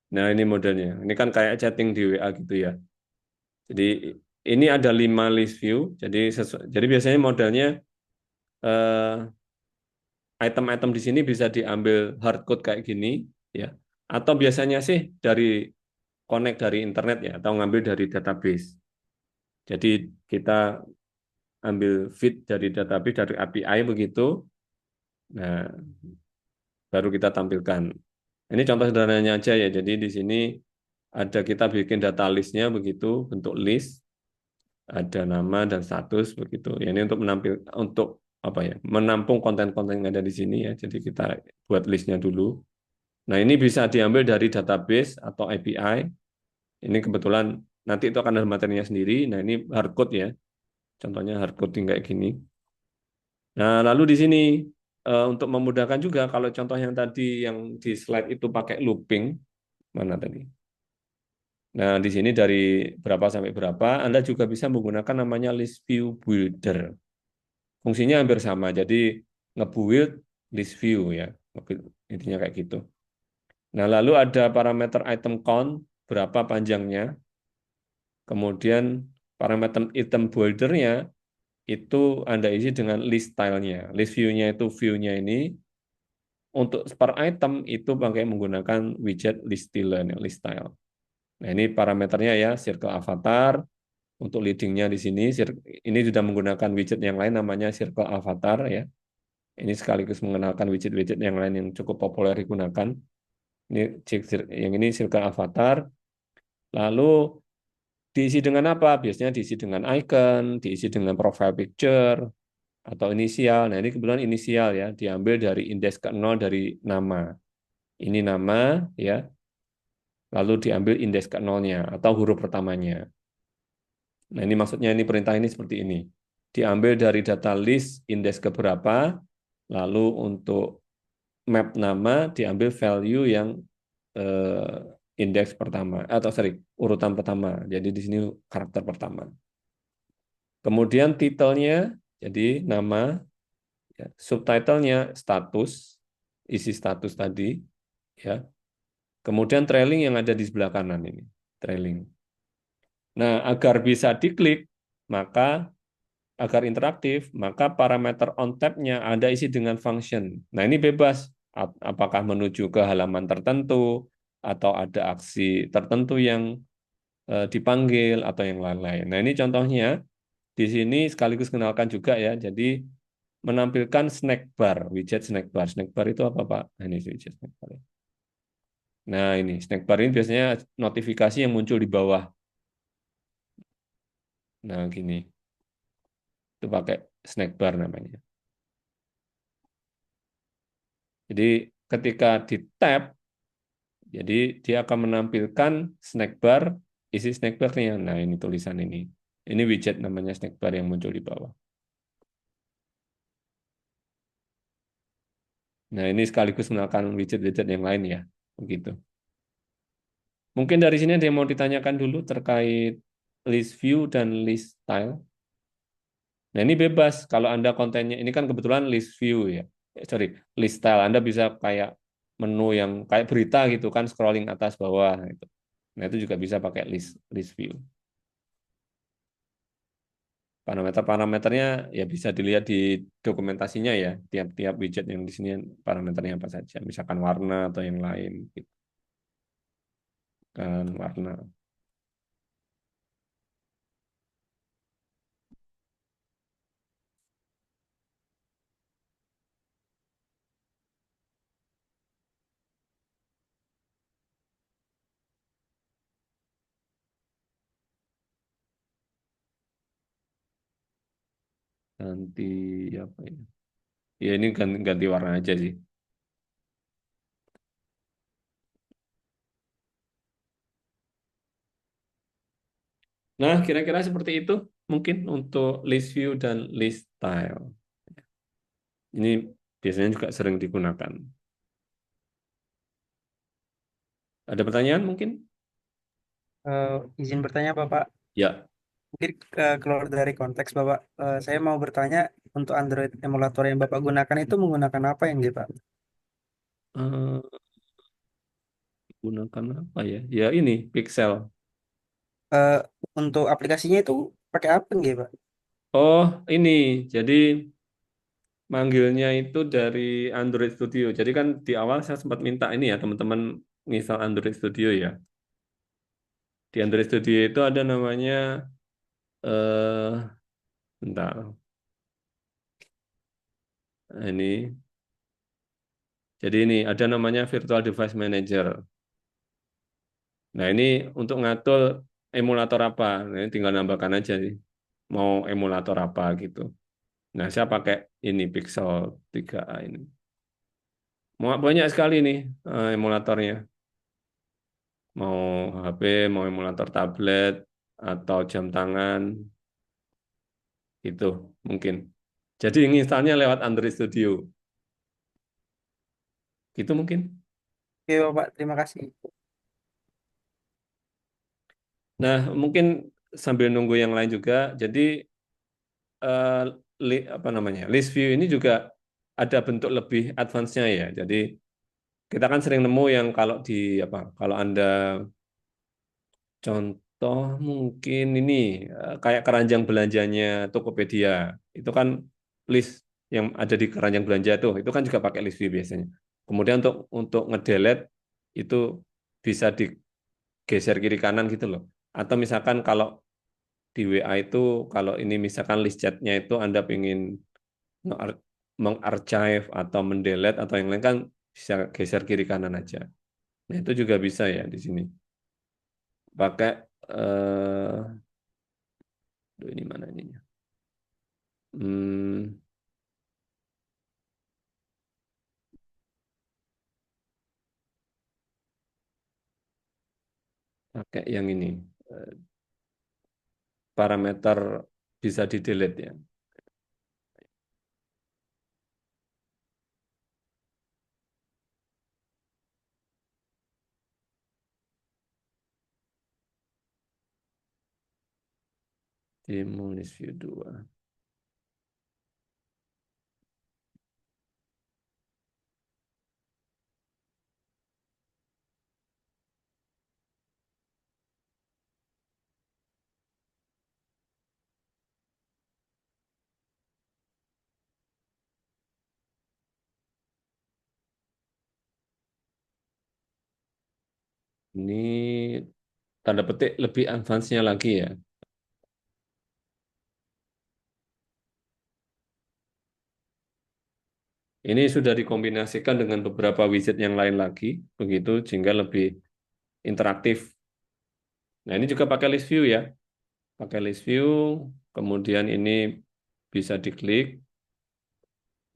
Nah, ini modelnya. Ini kan kayak chatting di WA gitu ya. Jadi, ini ada 5 list view. Jadi biasanya modelnya eh, item-item di sini bisa diambil hardcode kayak gini, ya. Atau biasanya sih dari connect dari internet ya, atau ngambil dari database. Jadi kita ambil feed dari database dari API begitu. Nah, baru kita tampilkan. Ini contoh sederhananya aja ya. Jadi di sini ada kita bikin data listnya begitu, bentuk list, ada nama dan status begitu. Ya, ini untuk untuk apa ya, menampung konten-konten yang ada di sini ya. Jadi kita buat listnya dulu. Nah, ini bisa diambil dari database atau API. Ini kebetulan nanti itu akan ada materinya sendiri. Nah, ini hardcode ya. Contohnya hardcoding kayak gini. Nah, lalu di sini untuk memudahkan juga kalau contoh yang tadi yang di slide itu pakai looping, mana tadi? Nah, di sini dari berapa sampai berapa, Anda juga bisa menggunakan namanya list view builder. Fungsinya hampir sama, jadi nge-build list view ya. Intinya kayak gitu. Nah, lalu ada parameter item count, berapa panjangnya. Kemudian parameter item builder-nya itu Anda isi dengan list style-nya. List view-nya itu view-nya ini untuk per item itu pakai menggunakan widget list style, list style. Nah, ini parameternya ya, circle avatar. Untuk leading-nya di sini, ini sudah menggunakan widget yang lain namanya circle avatar ya. Ini sekaligus mengenalkan widget-widget yang lain yang cukup populer digunakan. Ini yang ini circle avatar. Lalu diisi dengan apa? Biasanya diisi dengan icon, diisi dengan profile picture, atau inisial. Nah, ini kebetulan inisial ya, diambil dari indeks ke-0 dari nama. Ini nama ya, lalu diambil indeks ke-0-nya atau huruf pertamanya. Nah, ini maksudnya ini perintah ini seperti ini. Diambil dari data list indeks ke berapa, lalu untuk map nama diambil value yang indeks pertama atau sorry, urutan pertama. Jadi di sini karakter pertama. Kemudian titelnya jadi nama, ya, subtitlenya status, isi status tadi, ya. Kemudian trailing yang ada di sebelah kanan ini, trailing. Nah, agar bisa diklik, maka agar interaktif, maka parameter on tab-nya Anda isi dengan function. Nah, ini bebas. Apakah menuju ke halaman tertentu, atau ada aksi tertentu yang dipanggil, atau yang lain-lain. Nah, ini contohnya. Di sini sekaligus kenalkan juga ya. Jadi, menampilkan snack bar, widget snack bar. Snack bar itu apa, Pak? Nah, ini widget snack bar. Nah, ini snack bar ini biasanya notifikasi yang muncul di bawah. Nah, gini. Itu pakai snack bar namanya. Jadi, ketika di tab, jadi dia akan menampilkan snack bar, isi snack bar-nya. Nah, ini tulisan ini. Ini widget namanya snack bar yang muncul di bawah. Nah, ini sekaligus mengenalkan widget-widget yang lain ya. Begitu. Mungkin dari sini ada yang mau ditanyakan dulu terkait list view dan list style. Nah, ini bebas. Kalau Anda kontennya, ini kan kebetulan list view ya. Sorry, list style. Anda bisa kayak menu yang kayak berita gitu kan, scrolling atas bawah. Gitu. Nah, itu juga bisa pakai list view. Parameter-parameternya ya bisa dilihat di dokumentasinya ya. Tiap-tiap widget yang di sini parameternya apa saja. Misalkan warna atau yang lain. Gitu. Kan warna. Ganti apa ya? Ya ini ganti warna aja sih. Nah, kira-kira seperti itu mungkin untuk list view dan list style. Ini biasanya juga sering digunakan. Ada pertanyaan mungkin? Izin bertanya Bapak, Ya. mungkin keluar dari konteks Bapak. Saya mau bertanya untuk Android emulator yang Bapak gunakan itu menggunakan apa yang dia Pak? Eh, gunakan apa ya? Ya ini Pixel. Eh, untuk aplikasinya itu pakai apa nggih Pak? Oh, ini. Jadi manggilnya itu dari Android Studio. Jadi kan di awal saya sempat minta ini ya teman-teman install Android Studio ya. Di Android Studio itu ada namanya bentar. Nah, ini. Jadi ini ada namanya Virtual Device Manager. Nah, ini untuk ngatur emulator apa. Nah, ini tinggal nambahkan aja sih. Mau emulator apa gitu. Nah, saya pakai ini Pixel 3a ini. Mau banyak sekali nih emulatornya. Mau HP, mau emulator tablet, atau jam tangan, itu mungkin. Jadi installnya lewat Android Studio. Gitu mungkin. Oke Bapak, terima kasih. Nah, mungkin sambil nunggu yang lain juga. Jadi eh, apa namanya? List view ini juga ada bentuk lebih advance-nya ya. Jadi kita kan sering nemu yang kalau di apa? Kalau Anda contoh mungkin ini kayak keranjang belanjanya Tokopedia. Itu kan list yang ada di keranjang belanja itu kan juga pakai list view biasanya. Kemudian untuk ngedelete itu bisa digeser kiri kanan gitu loh. Atau misalkan kalau di WA itu kalau ini misalkan list chatnya itu Anda ingin mengarchive atau mendelete atau yang lain kan bisa geser kiri kanan aja. Nah, itu juga bisa ya di sini. Pakai aduh, ini mana ininya? Hmm, pakai yang ini. Eh, Parameter bisa di delete ya. Demo list view 2. Ini tanda petik lebih advance-nya lagi ya. Ini sudah dikombinasikan dengan beberapa widget yang lain lagi, begitu sehingga lebih interaktif. Nah, ini juga pakai list view ya. Pakai list view, kemudian ini bisa diklik.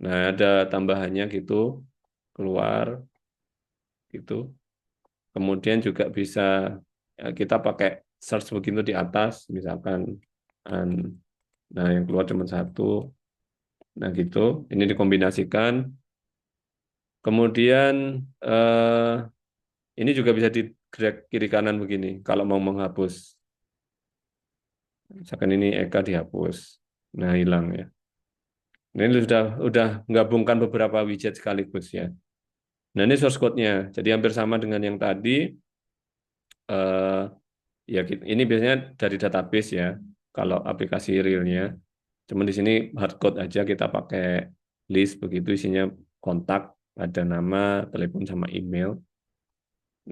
Nah, ada tambahannya gitu, keluar gitu. Kemudian juga bisa ya, kita pakai search begitu di atas, misalkan, an- nah yang keluar cuma satu. Nah gitu, ini dikombinasikan. Kemudian eh, ini juga bisa di drag kiri kanan begini, kalau mau menghapus. Misalkan ini Eka dihapus, nah hilang ya. Nah, ini sudah menggabungkan beberapa widget sekaligus ya. Nah ini source code-nya, jadi hampir sama dengan yang tadi. eh, Ya, ini biasanya dari database ya. Kalau aplikasi realnya, cuman di sini hardcode aja kita pakai list begitu isinya kontak, ada nama, telepon sama email.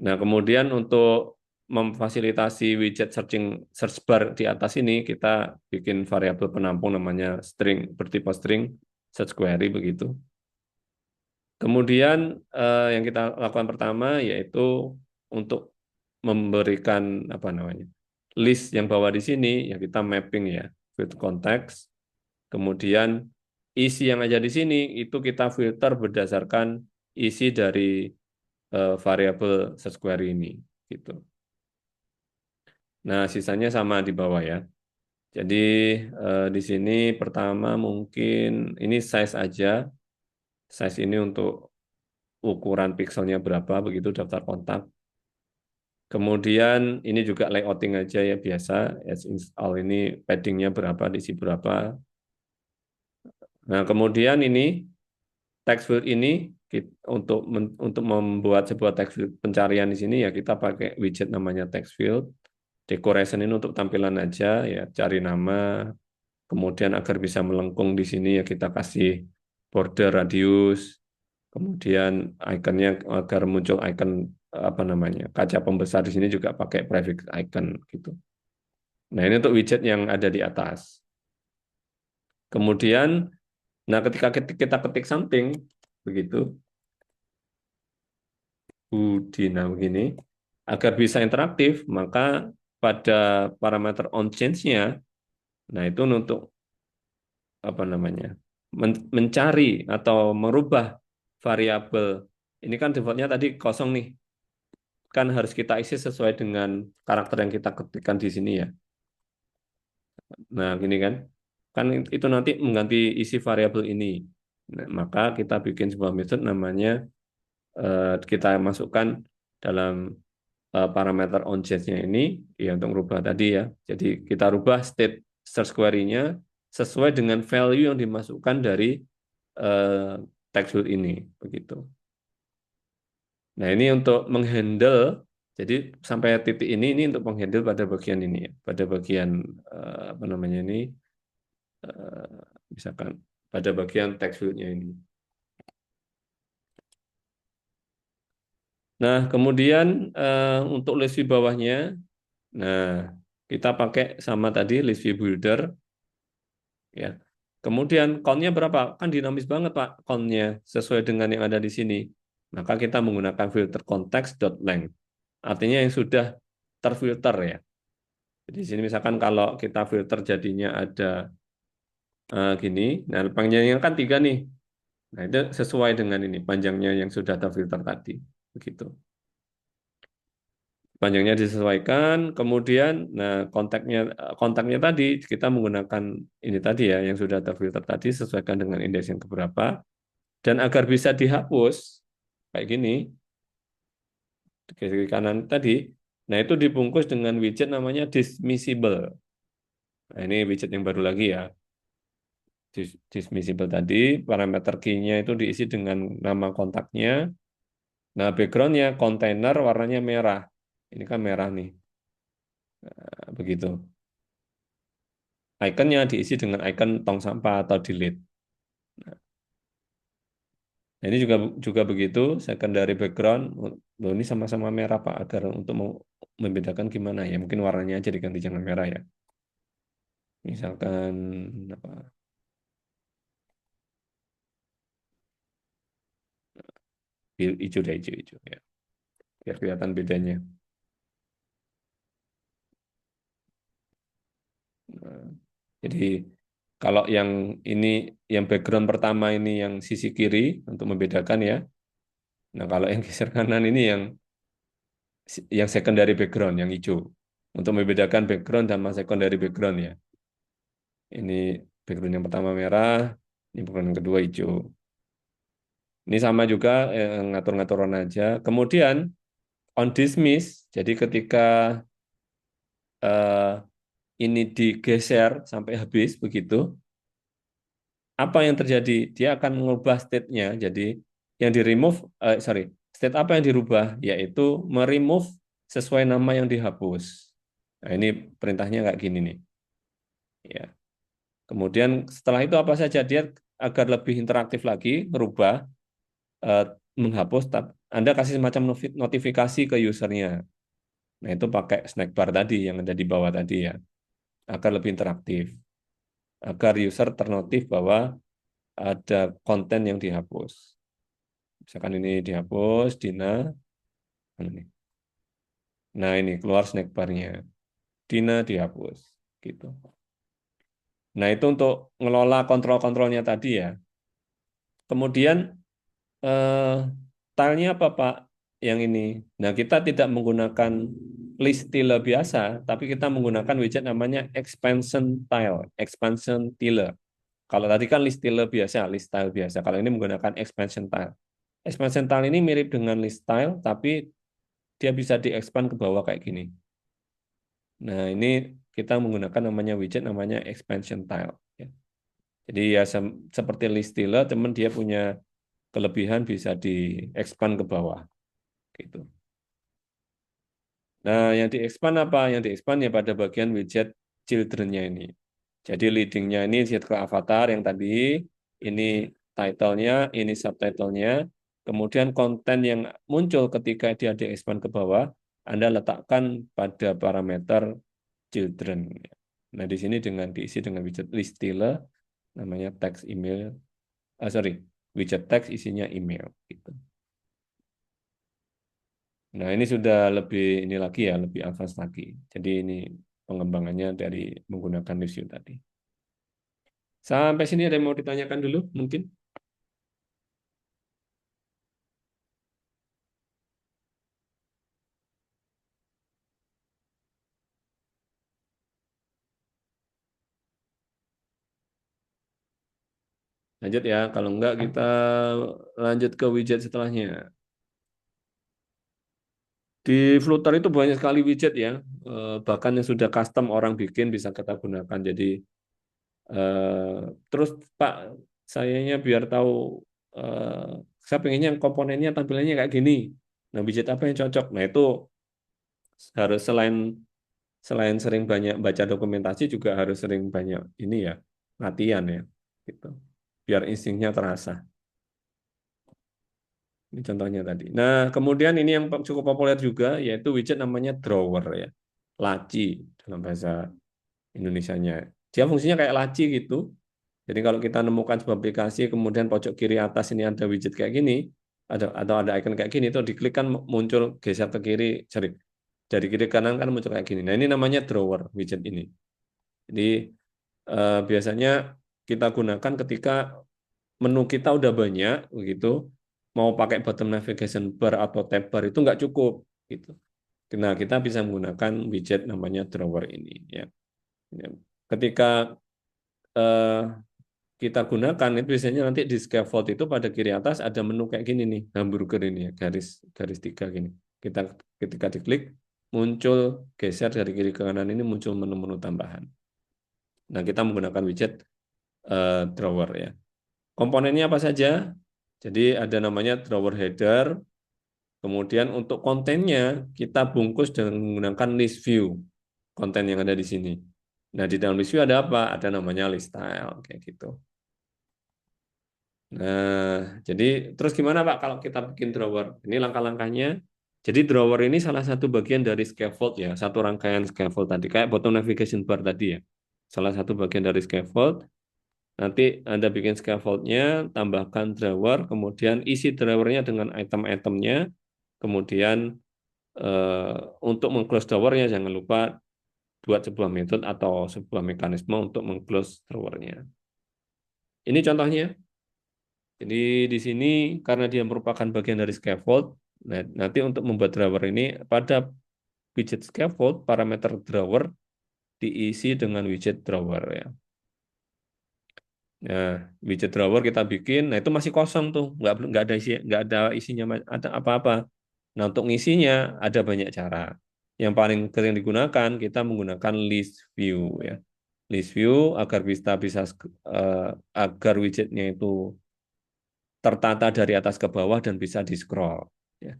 Nah, kemudian untuk memfasilitasi widget search bar di atas ini kita bikin variabel penampung namanya string bertipe string search query begitu. Kemudian yang kita lakukan pertama yaitu untuk memberikan apa namanya list yang bawah di sini ya kita mapping ya with context. Kemudian isi yang ada di sini itu kita filter berdasarkan isi dari variabel search query ini gitu. Nah, sisanya sama di bawah ya. Jadi di sini pertama mungkin ini size aja. Size ini untuk ukuran pikselnya berapa, begitu daftar kontak. Kemudian ini juga layouting aja ya biasa. As install ini paddingnya berapa, diisi berapa. Nah, kemudian ini text field ini untuk membuat sebuah text field pencarian di sini ya kita pakai widget namanya text field. Decoration ini untuk tampilan aja ya, cari nama. Kemudian agar bisa melengkung di sini ya kita kasih border radius. Kemudian ikonnya agar muncul icon apa namanya kaca pembesar di sini juga pakai prefix icon gitu. Nah ini untuk widget yang ada di atas. Kemudian, nah ketika kita ketik something begitu, Budina begini, agar bisa interaktif maka pada parameter on change-nya, nah itu untuk apa namanya mencari atau merubah variabel. Ini kan defaultnya tadi kosong nih, kan harus kita isi sesuai dengan karakter yang kita ketikkan di sini ya. Nah, gini kan itu nanti mengganti isi variabel ini. Nah, maka kita bikin sebuah metode namanya kita masukkan dalam parameter on change-nya ini ya untuk merubah tadi ya. Jadi kita rubah state search query-nya sesuai dengan value yang dimasukkan dari eh, text field ini begitu. Nah, ini untuk menghandle jadi sampai titik ini untuk menghandle pada bagian ini ya, pada bagian apa namanya ini misalkan pada bagian text field-nya ini. Nah, kemudian untuk list view bawahnya, nah kita pakai sama tadi list view builder, ya. Kemudian count-nya berapa? Kan dinamis banget Pak, count-nya sesuai dengan yang ada di sini. Maka kita menggunakan filter context.length. Artinya yang sudah terfilter ya. Jadi di sini misalkan kalau kita filter jadinya ada gini, nah panjangnya kan 3 nih. Nah itu sesuai dengan ini panjangnya yang sudah terfilter tadi, begitu. Panjangnya disesuaikan, kemudian nah kontaknya tadi kita menggunakan ini tadi ya yang sudah terfilter tadi sesuaikan dengan indeks yang keberapa dan agar bisa dihapus kayak gini di kiri kanan tadi. Nah, itu dibungkus dengan widget namanya dismissible. Nah, ini widget yang baru lagi ya. Dismissible tadi, parameter key-nya itu diisi dengan nama kontaknya. Nah, background-nya kontainer warnanya merah. Ini kan merah nih. Nah, begitu. Ikonnya diisi dengan ikon tong sampah atau delete. Nah, ini juga begitu, secondary background. Loh, ini sama-sama merah Pak, agar untuk membedakan gimana ya, mungkin warnanya aja diganti jangan merah ya. Misalkan apa? Hijau deh, hijau ya. Biar kelihatan bedanya. Nah, jadi kalau yang ini yang background pertama ini yang sisi kiri untuk membedakan ya. Nah, kalau yang geser kanan ini yang secondary background yang hijau. Untuk membedakan background sama secondary background ya. Ini background yang pertama merah, ini background yang kedua hijau. Ini sama juga ngatur-ngatur warna aja. Kemudian on dismiss, jadi ketika eh, ini digeser sampai habis begitu, apa yang terjadi? Dia akan mengubah state-nya. Jadi yang di remove, sorry, state apa yang dirubah? Yaitu meremove sesuai nama yang dihapus. Nah ini perintahnya kayak gini nih. Ya. Kemudian setelah itu apa saja dia agar lebih interaktif lagi, merubah, eh, menghapus. Anda kasih semacam notifikasi ke usernya. Nah itu pakai snack bar tadi yang ada di bawah tadi ya, agar lebih interaktif, agar user ternotif bahwa ada konten yang dihapus. Misalkan ini dihapus, Dina, ini. Nah ini keluar snack barnya, Dina dihapus, gitu. Nah itu untuk ngelola kontrol-kontrolnya tadi ya. Kemudian stylenya apa Pak? Yang ini. Nah kita tidak menggunakan list tiller biasa, tapi kita menggunakan widget namanya expansion tile, expansion tiller. Kalau tadi kan list tiller biasa, list tile biasa. Kalau ini menggunakan expansion tile. Expansion tile ini mirip dengan list tile, tapi dia bisa di-expand ke bawah kayak gini. Nah, ini kita menggunakan namanya widget namanya expansion tile. Ya. Jadi ya seperti list tiller, teman dia punya kelebihan bisa di-expand ke bawah. Gitu. Nah, yang di-expand apa? Yang di-expand ya pada bagian widget children-nya ini. Jadi leading-nya ini circle avatar yang tadi, ini title-nya, ini subtitle-nya, kemudian konten yang muncul ketika dia di-expand ke bawah, Anda letakkan pada parameter children. Nah, di sini dengan diisi dengan widget list tiller, namanya text email, widget text isinya email. Gitu. Nah, ini sudah lebih ini lagi ya, lebih advance lagi. Jadi ini pengembangannya dari menggunakan list view tadi. Sampai sini ada yang mau ditanyakan dulu mungkin? Lanjut ya, kalau enggak kita lanjut ke widget setelahnya. Di Flutter itu banyak sekali widget ya, bahkan yang sudah custom orang bikin bisa kita gunakan. Jadi terus Pak, sayanya biar tahu saya pengennya komponennya tampilannya kayak gini. Nah, widget apa yang cocok? Nah, itu harus selain sering banyak baca dokumentasi juga harus sering banyak ini ya, latihan ya, gitu. Biar instingnya terasa. Ini contohnya tadi. Nah, kemudian ini yang cukup populer juga, yaitu widget namanya drawer ya. Laci dalam bahasa Indonesianya. Dia fungsinya kayak laci gitu. Jadi kalau kita nemukan sebuah aplikasi, kemudian pojok kiri atas ini ada widget kayak gini, atau ada icon kayak gini, itu diklik kan muncul geser ke kiri, sorry, dari kiri ke kanan kan muncul kayak gini. Nah, ini namanya drawer widget ini. Jadi biasanya kita gunakan ketika menu kita udah banyak, begitu, mau pakai bottom navigation bar atau tab bar itu nggak cukup, gitu. Nah, kita bisa menggunakan widget namanya drawer ini, ya. Ya. Ketika eh, kita gunakan itu biasanya nanti di scaffold itu pada kiri atas ada menu kayak gini nih, hamburger ini ya, garis garis tiga gini. Kita ketika diklik muncul geser dari kiri ke kanan ini muncul menu-menu tambahan. Nah, kita menggunakan widget drawer ya. Komponennya apa saja? Jadi ada namanya drawer header. Kemudian untuk kontennya kita bungkus dengan menggunakan list view konten yang ada di sini. Nah, di dalam list view ada apa? Ada namanya list style kayak gitu. Nah, jadi terus gimana Pak kalau kita bikin drawer? Ini langkah-langkahnya. Jadi drawer ini salah satu bagian dari scaffold ya, satu rangkaian scaffold tadi kayak bottom navigation bar tadi ya. Salah satu bagian dari scaffold. Nanti Anda bikin scaffold-nya, tambahkan drawer, kemudian isi drawernya dengan item-itemnya, kemudian eh, untuk meng-close drawernya jangan lupa buat sebuah metode atau sebuah mekanisme untuk meng-close drawernya. Ini contohnya. Jadi di sini karena dia merupakan bagian dari scaffold, nah, nanti untuk membuat drawer ini pada widget scaffold, parameter drawer diisi dengan widget drawer ya. Nah, widget drawer kita bikin, nah itu masih kosong tuh, nggak ada isinya ada apa-apa. Nah, untuk ngisinya ada banyak cara. Yang paling sering digunakan kita menggunakan list view ya. List view agar bisa bisa eh, agar widgetnya itu tertata dari atas ke bawah dan bisa di scroll. Ya.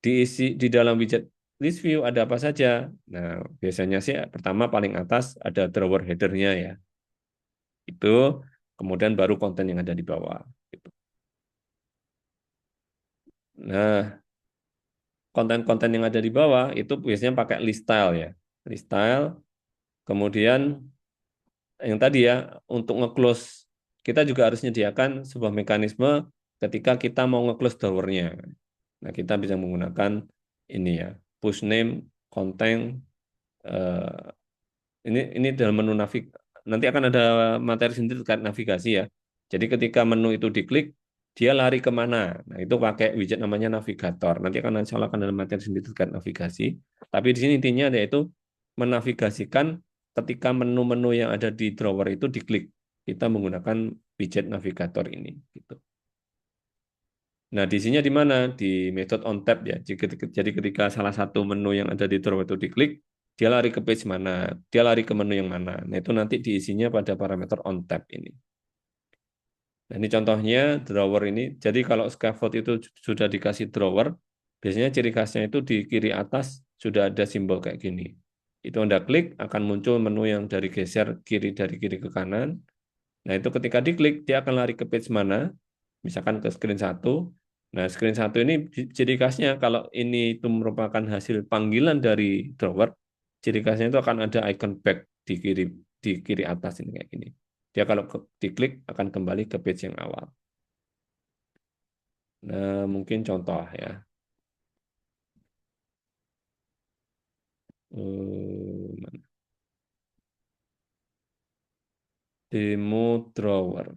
Diisi di dalam widget list view ada apa saja? Nah, biasanya sih pertama paling atas ada drawer header-nya ya. Itu kemudian baru konten yang ada di bawah. Gitu. Nah, konten-konten yang ada di bawah itu biasanya pakai list style ya. List style, kemudian yang tadi ya, untuk nge-close, kita juga harus menyediakan sebuah mekanisme ketika kita mau nge-close drawer-nya. Nah, kita bisa menggunakan ini ya, push name, konten, ini dalam menu nanti akan ada materi sendiri terkait navigasi ya. Jadi ketika menu itu diklik, dia lari kemana? Nah, itu pakai widget namanya navigator. Nanti akan ada materi sendiri terkait navigasi. Tapi di sini intinya yaitu menavigasikan ketika menu-menu yang ada di drawer itu diklik. Kita menggunakan widget navigator ini. Gitu. Nah, di sini di mana? Di method on tab ya. Jadi ketika salah satu menu yang ada di drawer itu diklik, dia lari ke page mana, dia lari ke menu yang mana. Nah, itu nanti diisinya pada parameter on tab ini. Nah, ini contohnya drawer ini. Jadi kalau scaffold itu sudah dikasih drawer, biasanya ciri khasnya itu di kiri atas sudah ada simbol kayak gini. Itu Anda klik, akan muncul menu yang dari geser dari kiri ke kanan. Nah, itu ketika diklik, dia akan lari ke page mana, misalkan ke screen 1. Nah, screen 1 ini ciri khasnya kalau ini itu merupakan hasil panggilan dari drawer, ciri khasnya itu akan ada icon back di kiri atas ini kayak gini. Dia kalau diklik akan kembali ke page yang awal. Nah, mungkin contoh ya. Mana? Demo drawer.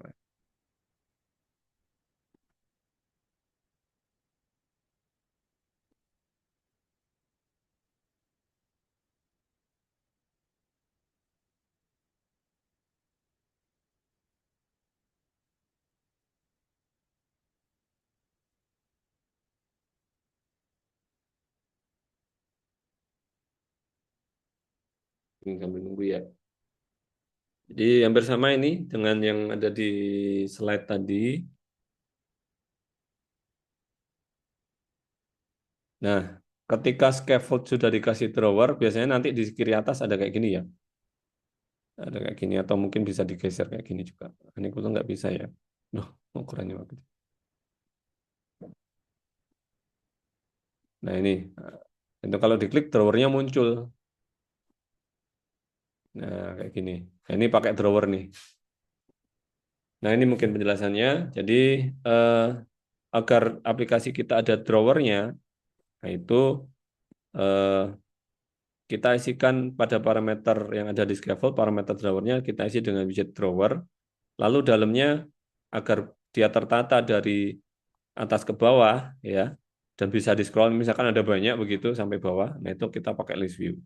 Ini kami nunggu ya. Jadi hampir sama ini dengan yang ada di slide tadi. Nah, ketika scaffold sudah dikasih drawer, biasanya nanti di kiri atas ada kayak gini ya. Ada kayak gini atau mungkin bisa digeser kayak gini juga. Ini aku tuh nggak bisa ya. Loh, ukurannya waktu. Nah ini, itu kalau diklik drawernya muncul. Nah kayak gini. Nah, ini pakai drawer nih. Nah ini mungkin penjelasannya. Jadi eh, agar aplikasi kita ada drawernya, nah itu eh, kita isikan pada parameter yang ada di scaffold, parameter drawernya kita isi dengan widget drawer. Lalu dalamnya agar dia tertata dari atas ke bawah ya dan bisa di scroll misalkan ada banyak begitu sampai bawah. Nah, itu kita pakai list view.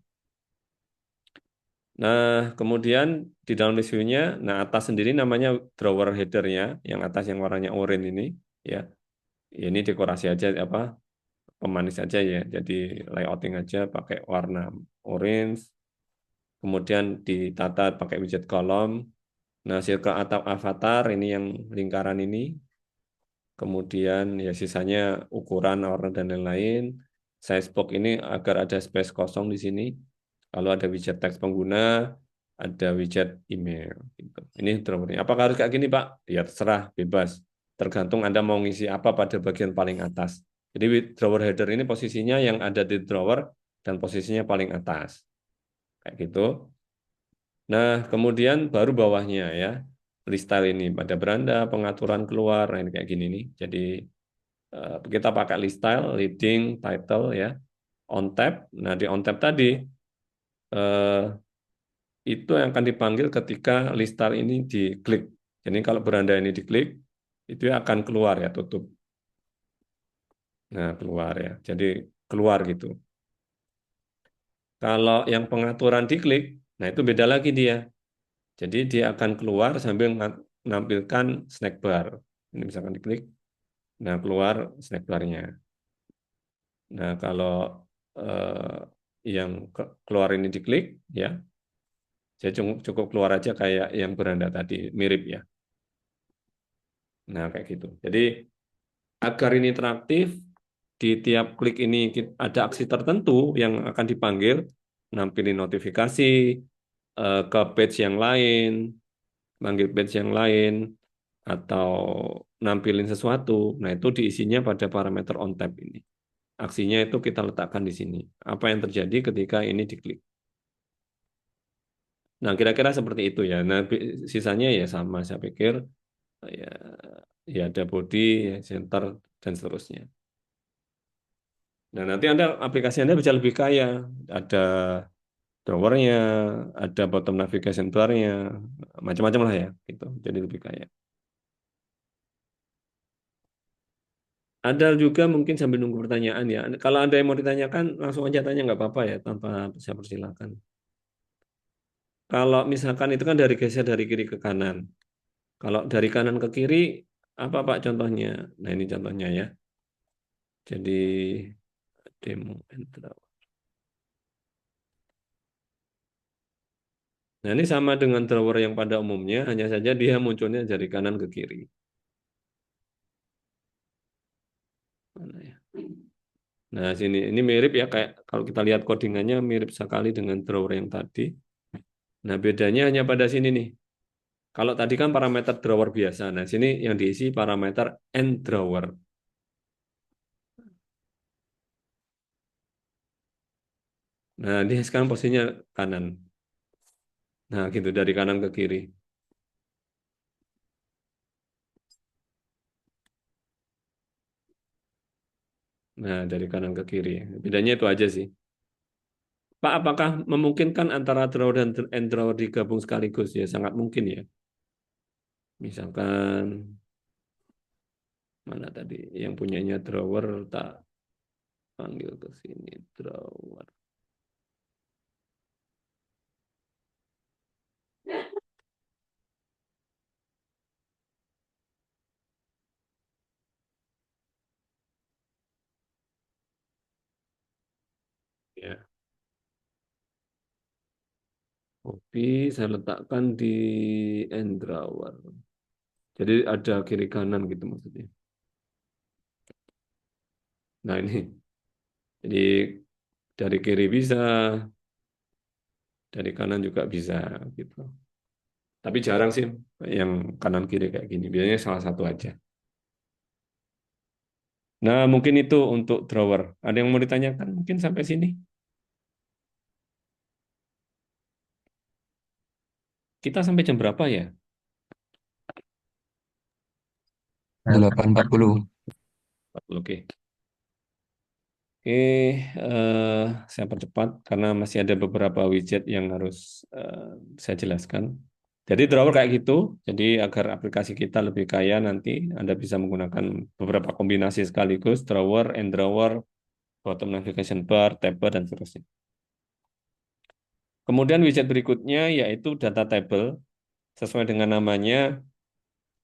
Nah, kemudian di dalam list view-nya, nah atas sendiri namanya drawer header-nya, yang atas yang warnanya oranye ini ya. Ini dekorasi aja apa pemanis aja ya. Jadi layouting aja pakai warna orange. Kemudian ditata pakai widget kolom. Nah, circle atau avatar ini yang lingkaran ini. Kemudian ya sisanya ukuran, warna dan lain-lain. Size box ini agar ada space kosong di sini. Kalau ada widget teks pengguna, ada widget email. Gitu. Ini drawernya. Apakah harus kayak gini, Pak? Ya terserah, bebas. Tergantung Anda mau ngisi apa pada bagian paling atas. Jadi drawer header ini posisinya yang ada di drawer dan posisinya paling atas. Kayak gitu. Nah, kemudian baru bawahnya ya. List style ini pada beranda, pengaturan keluar, nah ini kayak gini nih. Jadi kita pakai list style, leading, title ya, on tab. Nah, di on tab tadi eh, itu yang akan dipanggil ketika list style ini diklik. Jadi kalau beranda ini diklik, itu akan keluar ya, tutup. Nah, keluar ya. Jadi keluar gitu. Kalau yang pengaturan diklik, nah itu beda lagi dia. Jadi dia akan keluar sambil menampilkan snack bar. Ini misalkan diklik, nah keluar snack barnya. Nah kalau yang keluar ini diklik, ya, saya cukup keluar aja kayak yang beranda tadi, mirip ya. Nah kayak gitu. Jadi agar ini interaktif, di tiap klik ini ada aksi tertentu yang akan dipanggil, nampilin notifikasi ke page yang lain, manggil page yang lain, atau nampilin sesuatu. Nah, itu diisinya pada parameter on tab ini. Aksinya itu kita letakkan di sini. Apa yang terjadi ketika ini diklik. Nah, kira-kira seperti itu ya. Nah, sisanya ya sama, saya pikir ya, ya ada body, ya, center, dan seterusnya. Nah, nanti aplikasi Anda bisa lebih kaya. Ada drawernya, ada bottom navigation bar-nya, macam-macam lah ya, gitu. Jadi lebih kaya. Ada juga mungkin sambil nunggu pertanyaan ya. Kalau ada yang mau ditanyakan, langsung aja tanya nggak apa-apa ya, tanpa saya persilakan. Kalau misalkan itu kan dari geser dari kiri ke kanan. Kalau dari kanan ke kiri, apa Pak contohnya? Nah ini contohnya ya. Jadi demo intro. Nah ini sama dengan drawer yang pada umumnya, hanya saja dia munculnya dari kanan ke kiri. Mana ya? Nah sini ini mirip ya kayak kalau kita lihat codingannya mirip sekali dengan drawer yang tadi. Nah bedanya hanya pada sini nih. Kalau tadi kan parameter drawer biasa. Nah sini yang diisi parameter end drawer. Nah ini sekarang posisinya kanan. Nah gitu dari kanan ke kiri. Nah dari kanan ke kiri. Bedanya itu aja sih. Pak, apakah memungkinkan antara drawer dan end drawer digabung sekaligus? Ya, sangat mungkin ya. Misalkan, mana tadi? Yang punyanya drawer, tak panggil ke sini, drawer. Ya, copy, saya letakkan di end drawer. Jadi ada kiri kanan gitu maksudnya. Nah ini, jadi dari kiri bisa, dari kanan juga bisa gitu. Tapi jarang sih yang kanan kiri kayak gini. Biasanya salah satu aja. Nah, mungkin itu untuk drawer. Ada yang mau ditanyakan mungkin sampai sini? Kita sampai jam berapa ya? 8.40. 40, oke. Oke, saya percepat karena masih ada beberapa widget yang harus saya jelaskan. Jadi drawer kayak gitu. Jadi agar aplikasi kita lebih kaya nanti, Anda bisa menggunakan beberapa kombinasi sekaligus, drawer, end drawer, bottom navigation bar, tab bar, dan seterusnya. Kemudian widget berikutnya yaitu data table. Sesuai dengan namanya,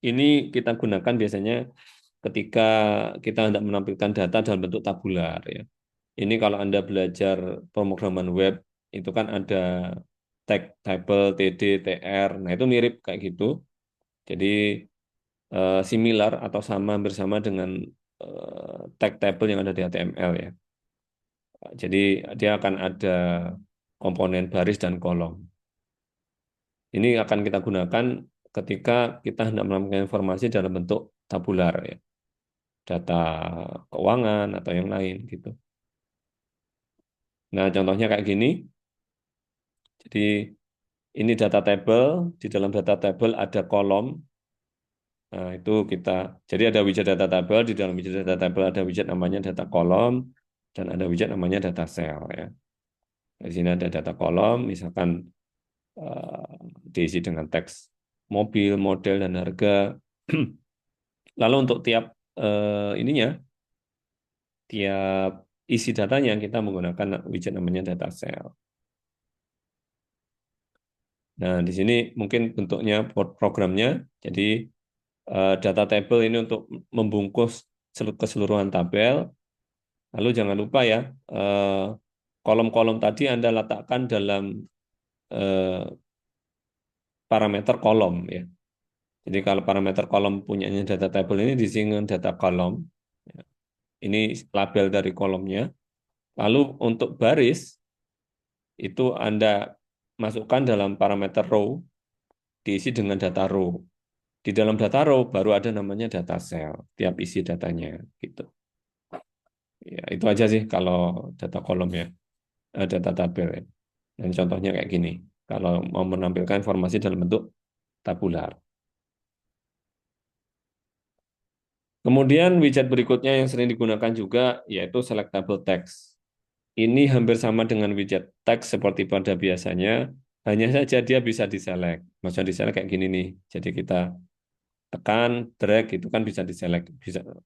ini kita gunakan biasanya ketika kita hendak menampilkan data dalam bentuk tabular ya. Ini kalau Anda belajar pemrograman web itu kan ada tag table, TD, TR. Nah, itu mirip kayak gitu. Jadi similar atau sama bersama dengan tag table yang ada di HTML ya. Jadi dia akan ada komponen baris dan kolom. Ini akan kita gunakan ketika kita hendak menampilkan informasi dalam bentuk tabular ya. Data keuangan atau yang lain gitu. Nah, contohnya kayak gini. Jadi ini data table, di dalam data table ada kolom. Nah, itu kita jadi ada widget data table, di dalam widget data table ada widget namanya data kolom dan ada widget namanya data cell ya. Di sini ada data kolom, misalkan diisi dengan teks mobil, model dan harga. Lalu untuk tiap ininya, tiap isi datanya kita menggunakan widget namanya data cell. Nah, di sini mungkin bentuknya programnya, jadi data table ini untuk membungkus keseluruhan tabel. Lalu jangan lupa ya, kolom-kolom tadi Anda letakkan dalam eh, parameter kolom ya. Jadi kalau parameter kolom punyanya data table ini diisi dengan data kolom. Ya. Ini label dari kolomnya. Lalu untuk baris itu Anda masukkan dalam parameter row diisi dengan data row. Di dalam data row baru ada namanya data cell, tiap isi datanya gitu. Ya, itu aja sih kalau data kolom ya, data tabel ya. Dan contohnya kayak gini. Kalau mau menampilkan informasi dalam bentuk tabular. Kemudian widget berikutnya yang sering digunakan juga yaitu selectable text. Ini hampir sama dengan widget text seperti pada biasanya, hanya saja dia bisa diselect. Maksudnya diselect kayak gini nih. Jadi kita tekan, drag itu kan bisa diselect.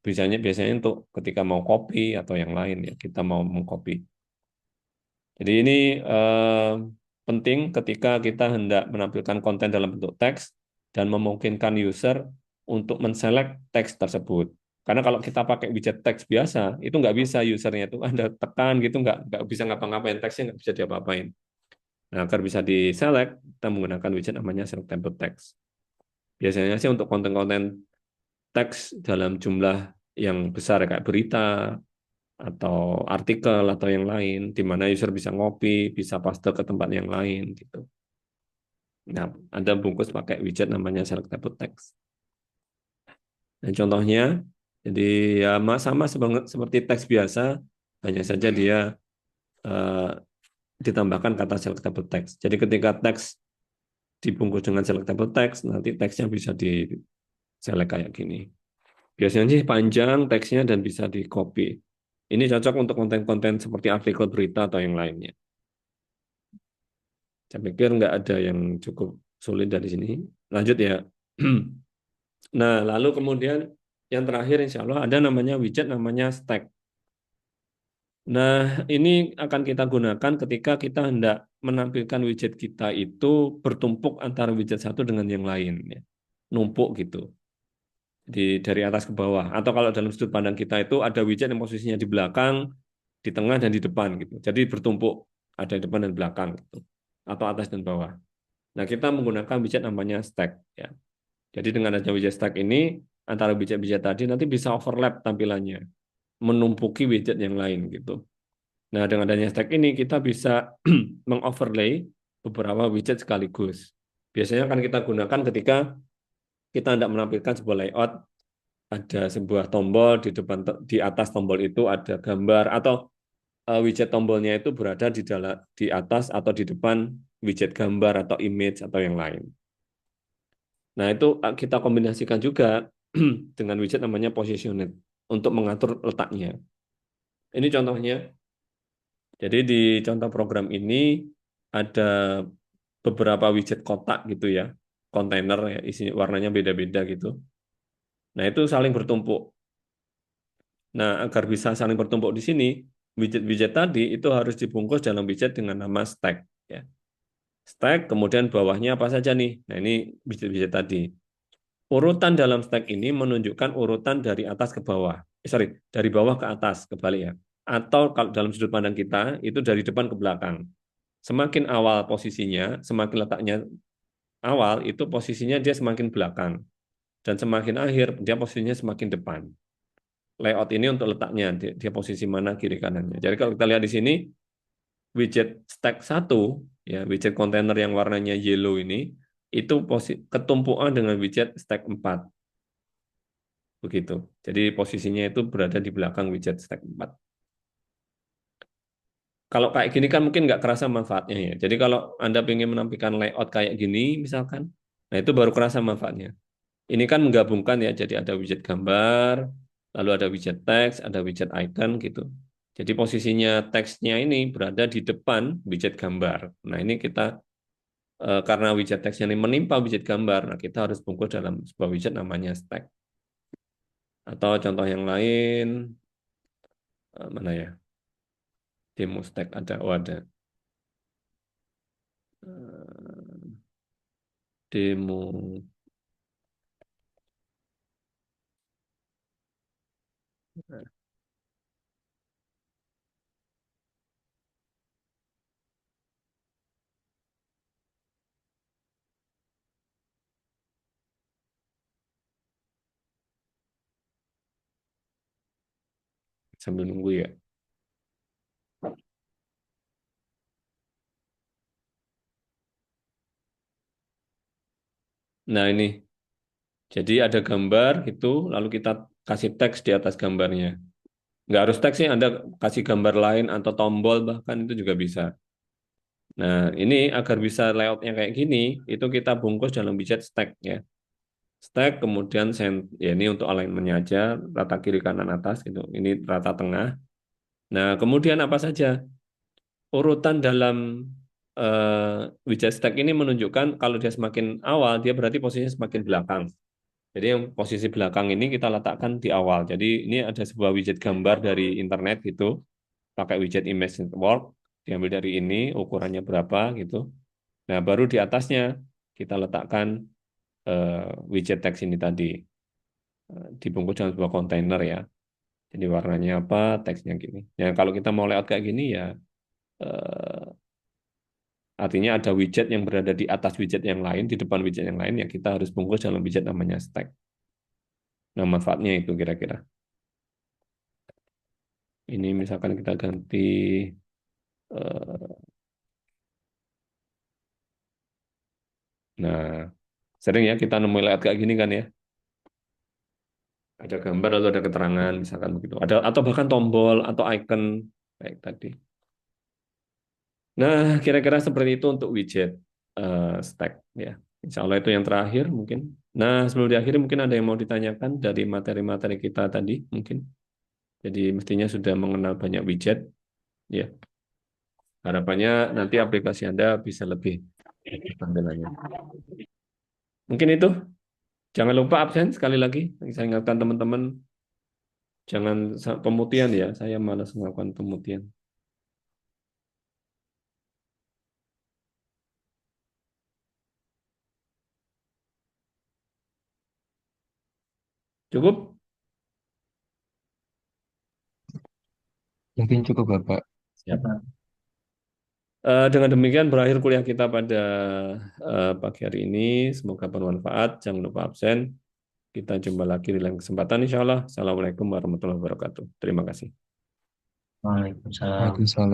Biasanya untuk ketika mau copy atau yang lain ya, kita mau mengcopy. Jadi ini penting ketika kita hendak menampilkan konten dalam bentuk teks dan memungkinkan user untuk menselect teks tersebut. Karena kalau kita pakai widget teks biasa, itu nggak bisa usernya itu Anda tekan gitu, nggak bisa ngapa-ngapain, teksnya nggak bisa diapa-apain. Nah, agar bisa diselect, kita menggunakan widget namanya selectable text. Biasanya sih untuk konten-konten teks dalam jumlah yang besar kayak berita, atau artikel atau yang lain di mana user bisa ngopi, bisa paste ke tempat yang lain gitu. Nah, ada bungkus pakai widget namanya selectable text. Dan contohnya, jadi ya sama seperti teks biasa, hanya saja dia eh, ditambahkan kata selectable text. Jadi ketika teks dibungkus dengan selectable text, nanti teksnya bisa di select kayak gini. Biasanya sih panjang teksnya dan bisa di copy. Ini cocok untuk konten-konten seperti artikel berita atau yang lainnya. Saya pikir nggak ada yang cukup sulit dari sini. Lanjut ya. Nah, lalu kemudian yang terakhir insya Allah ada namanya widget namanya stack. Nah, ini akan kita gunakan ketika kita hendak menampilkan widget kita itu bertumpuk antara widget satu dengan yang lain. Ya. Numpuk gitu. Dari atas ke bawah. Atau kalau dalam sudut pandang kita itu ada widget yang posisinya di belakang, di tengah, dan di depan. Gitu. Jadi bertumpuk. Ada di depan dan belakang. Gitu. Atau atas dan bawah. Nah, kita menggunakan widget namanya stack. Ya. Jadi dengan adanya widget stack ini, antara widget-widget tadi nanti bisa overlap tampilannya, menumpuki widget yang lain gitu. Nah, dengan adanya stack ini kita bisa mengoverlay beberapa widget sekaligus. Biasanya akan kita gunakan ketika kita hendak menampilkan sebuah layout, ada sebuah tombol di atas tombol itu ada gambar atau widget tombolnya itu berada di atas atau di depan widget gambar atau image atau yang lain. Nah, itu kita kombinasikan juga dengan widget namanya positioned untuk mengatur letaknya. Ini contohnya. Jadi di contoh program ini ada beberapa widget kotak gitu ya, kontainer ya, isinya warnanya beda-beda gitu. Nah, itu saling bertumpuk. Nah, agar bisa saling bertumpuk di sini, widget-widget tadi itu harus dibungkus dalam widget dengan nama stack ya. Stack, kemudian bawahnya apa saja nih? Nah, ini widget-widget tadi. Urutan dalam stack ini menunjukkan urutan dari atas ke bawah. Sorry, dari bawah ke atas, kebalik ya. Atau kalau dalam sudut pandang kita, itu dari depan ke belakang. Semakin awal posisinya, semakin letaknya awal, itu posisinya dia semakin belakang. Dan semakin akhir, dia posisinya semakin depan. Layout ini untuk letaknya, dia posisi mana kiri kanannya. Jadi kalau kita lihat di sini, widget stack 1, ya, widget kontainer yang warnanya yellow ini, itu ketumpuan dengan widget stack 4. Begitu. Jadi posisinya itu berada di belakang widget stack 4. Kalau kayak gini kan mungkin nggak kerasa manfaatnya ya. Jadi kalau Anda ingin menampilkan layout kayak gini misalkan, nah itu baru kerasa manfaatnya. Ini kan menggabungkan ya, jadi ada widget gambar, lalu ada widget teks, ada widget icon gitu. Jadi posisinya teksnya ini berada di depan widget gambar. Nah ini kita, karena widget teksnya ini menimpa widget gambar, nah kita harus bungkus dalam sebuah widget namanya stack. Atau contoh yang lain, mana ya? Demo stack ada, oh ada. Demo. Sambil nunggu ya. Nah ini, jadi ada gambar gitu, lalu kita kasih teks di atas gambarnya. Nggak harus teks sih, Anda kasih gambar lain atau tombol bahkan itu juga bisa. Nah ini agar bisa layoutnya kayak gini, itu kita bungkus dalam widget stack ya. Stack kemudian ya ini untuk alignment-nya aja, rata kiri kanan atas gitu. Ini rata tengah. Nah kemudian apa saja? Urutan dalam widget stack ini menunjukkan kalau dia semakin awal, dia berarti posisinya semakin belakang. Jadi yang posisi belakang ini kita letakkan di awal. Jadi ini ada sebuah widget gambar dari internet gitu, pakai widget image network, diambil dari ini, ukurannya berapa gitu. Nah, baru di atasnya kita letakkan widget teks ini tadi, dibungkus dalam sebuah kontainer ya. Jadi warnanya apa, teksnya gini. Ya, kalau kita mau layout kayak gini ya, eh, artinya ada widget yang berada di atas widget yang lain, di depan widget yang lain, ya kita harus bungkus dalam widget namanya stack. Nah, manfaatnya itu kira-kira. Ini misalkan kita ganti, eh, nah, sering ya kita nemu layout kayak gini kan ya. Ada gambar atau ada keterangan, misalkan begitu. Ada atau bahkan tombol atau icon kayak tadi. Nah, kira-kira seperti itu untuk widget stack ya. Insya Allah itu yang terakhir mungkin. Nah, sebelum diakhiri mungkin ada yang mau ditanyakan dari materi-materi kita tadi mungkin. Jadi mestinya sudah mengenal banyak widget ya. Harapannya nanti aplikasi Anda bisa lebih tampilannya. Mungkin itu. Jangan lupa absen sekali lagi. Saya ingatkan teman-teman jangan pemutihan ya. Saya malas melakukan pemutihan. Cukup? Mungkin cukup Bapak. Siap. Dengan demikian berakhir kuliah kita pada pagi hari ini. Semoga bermanfaat. Jangan lupa absen. Kita jumpa lagi di lain kesempatan insya Allah. Assalamualaikum warahmatullahi wabarakatuh. Terima kasih. Waalaikumsalam. Waalaikumsalam.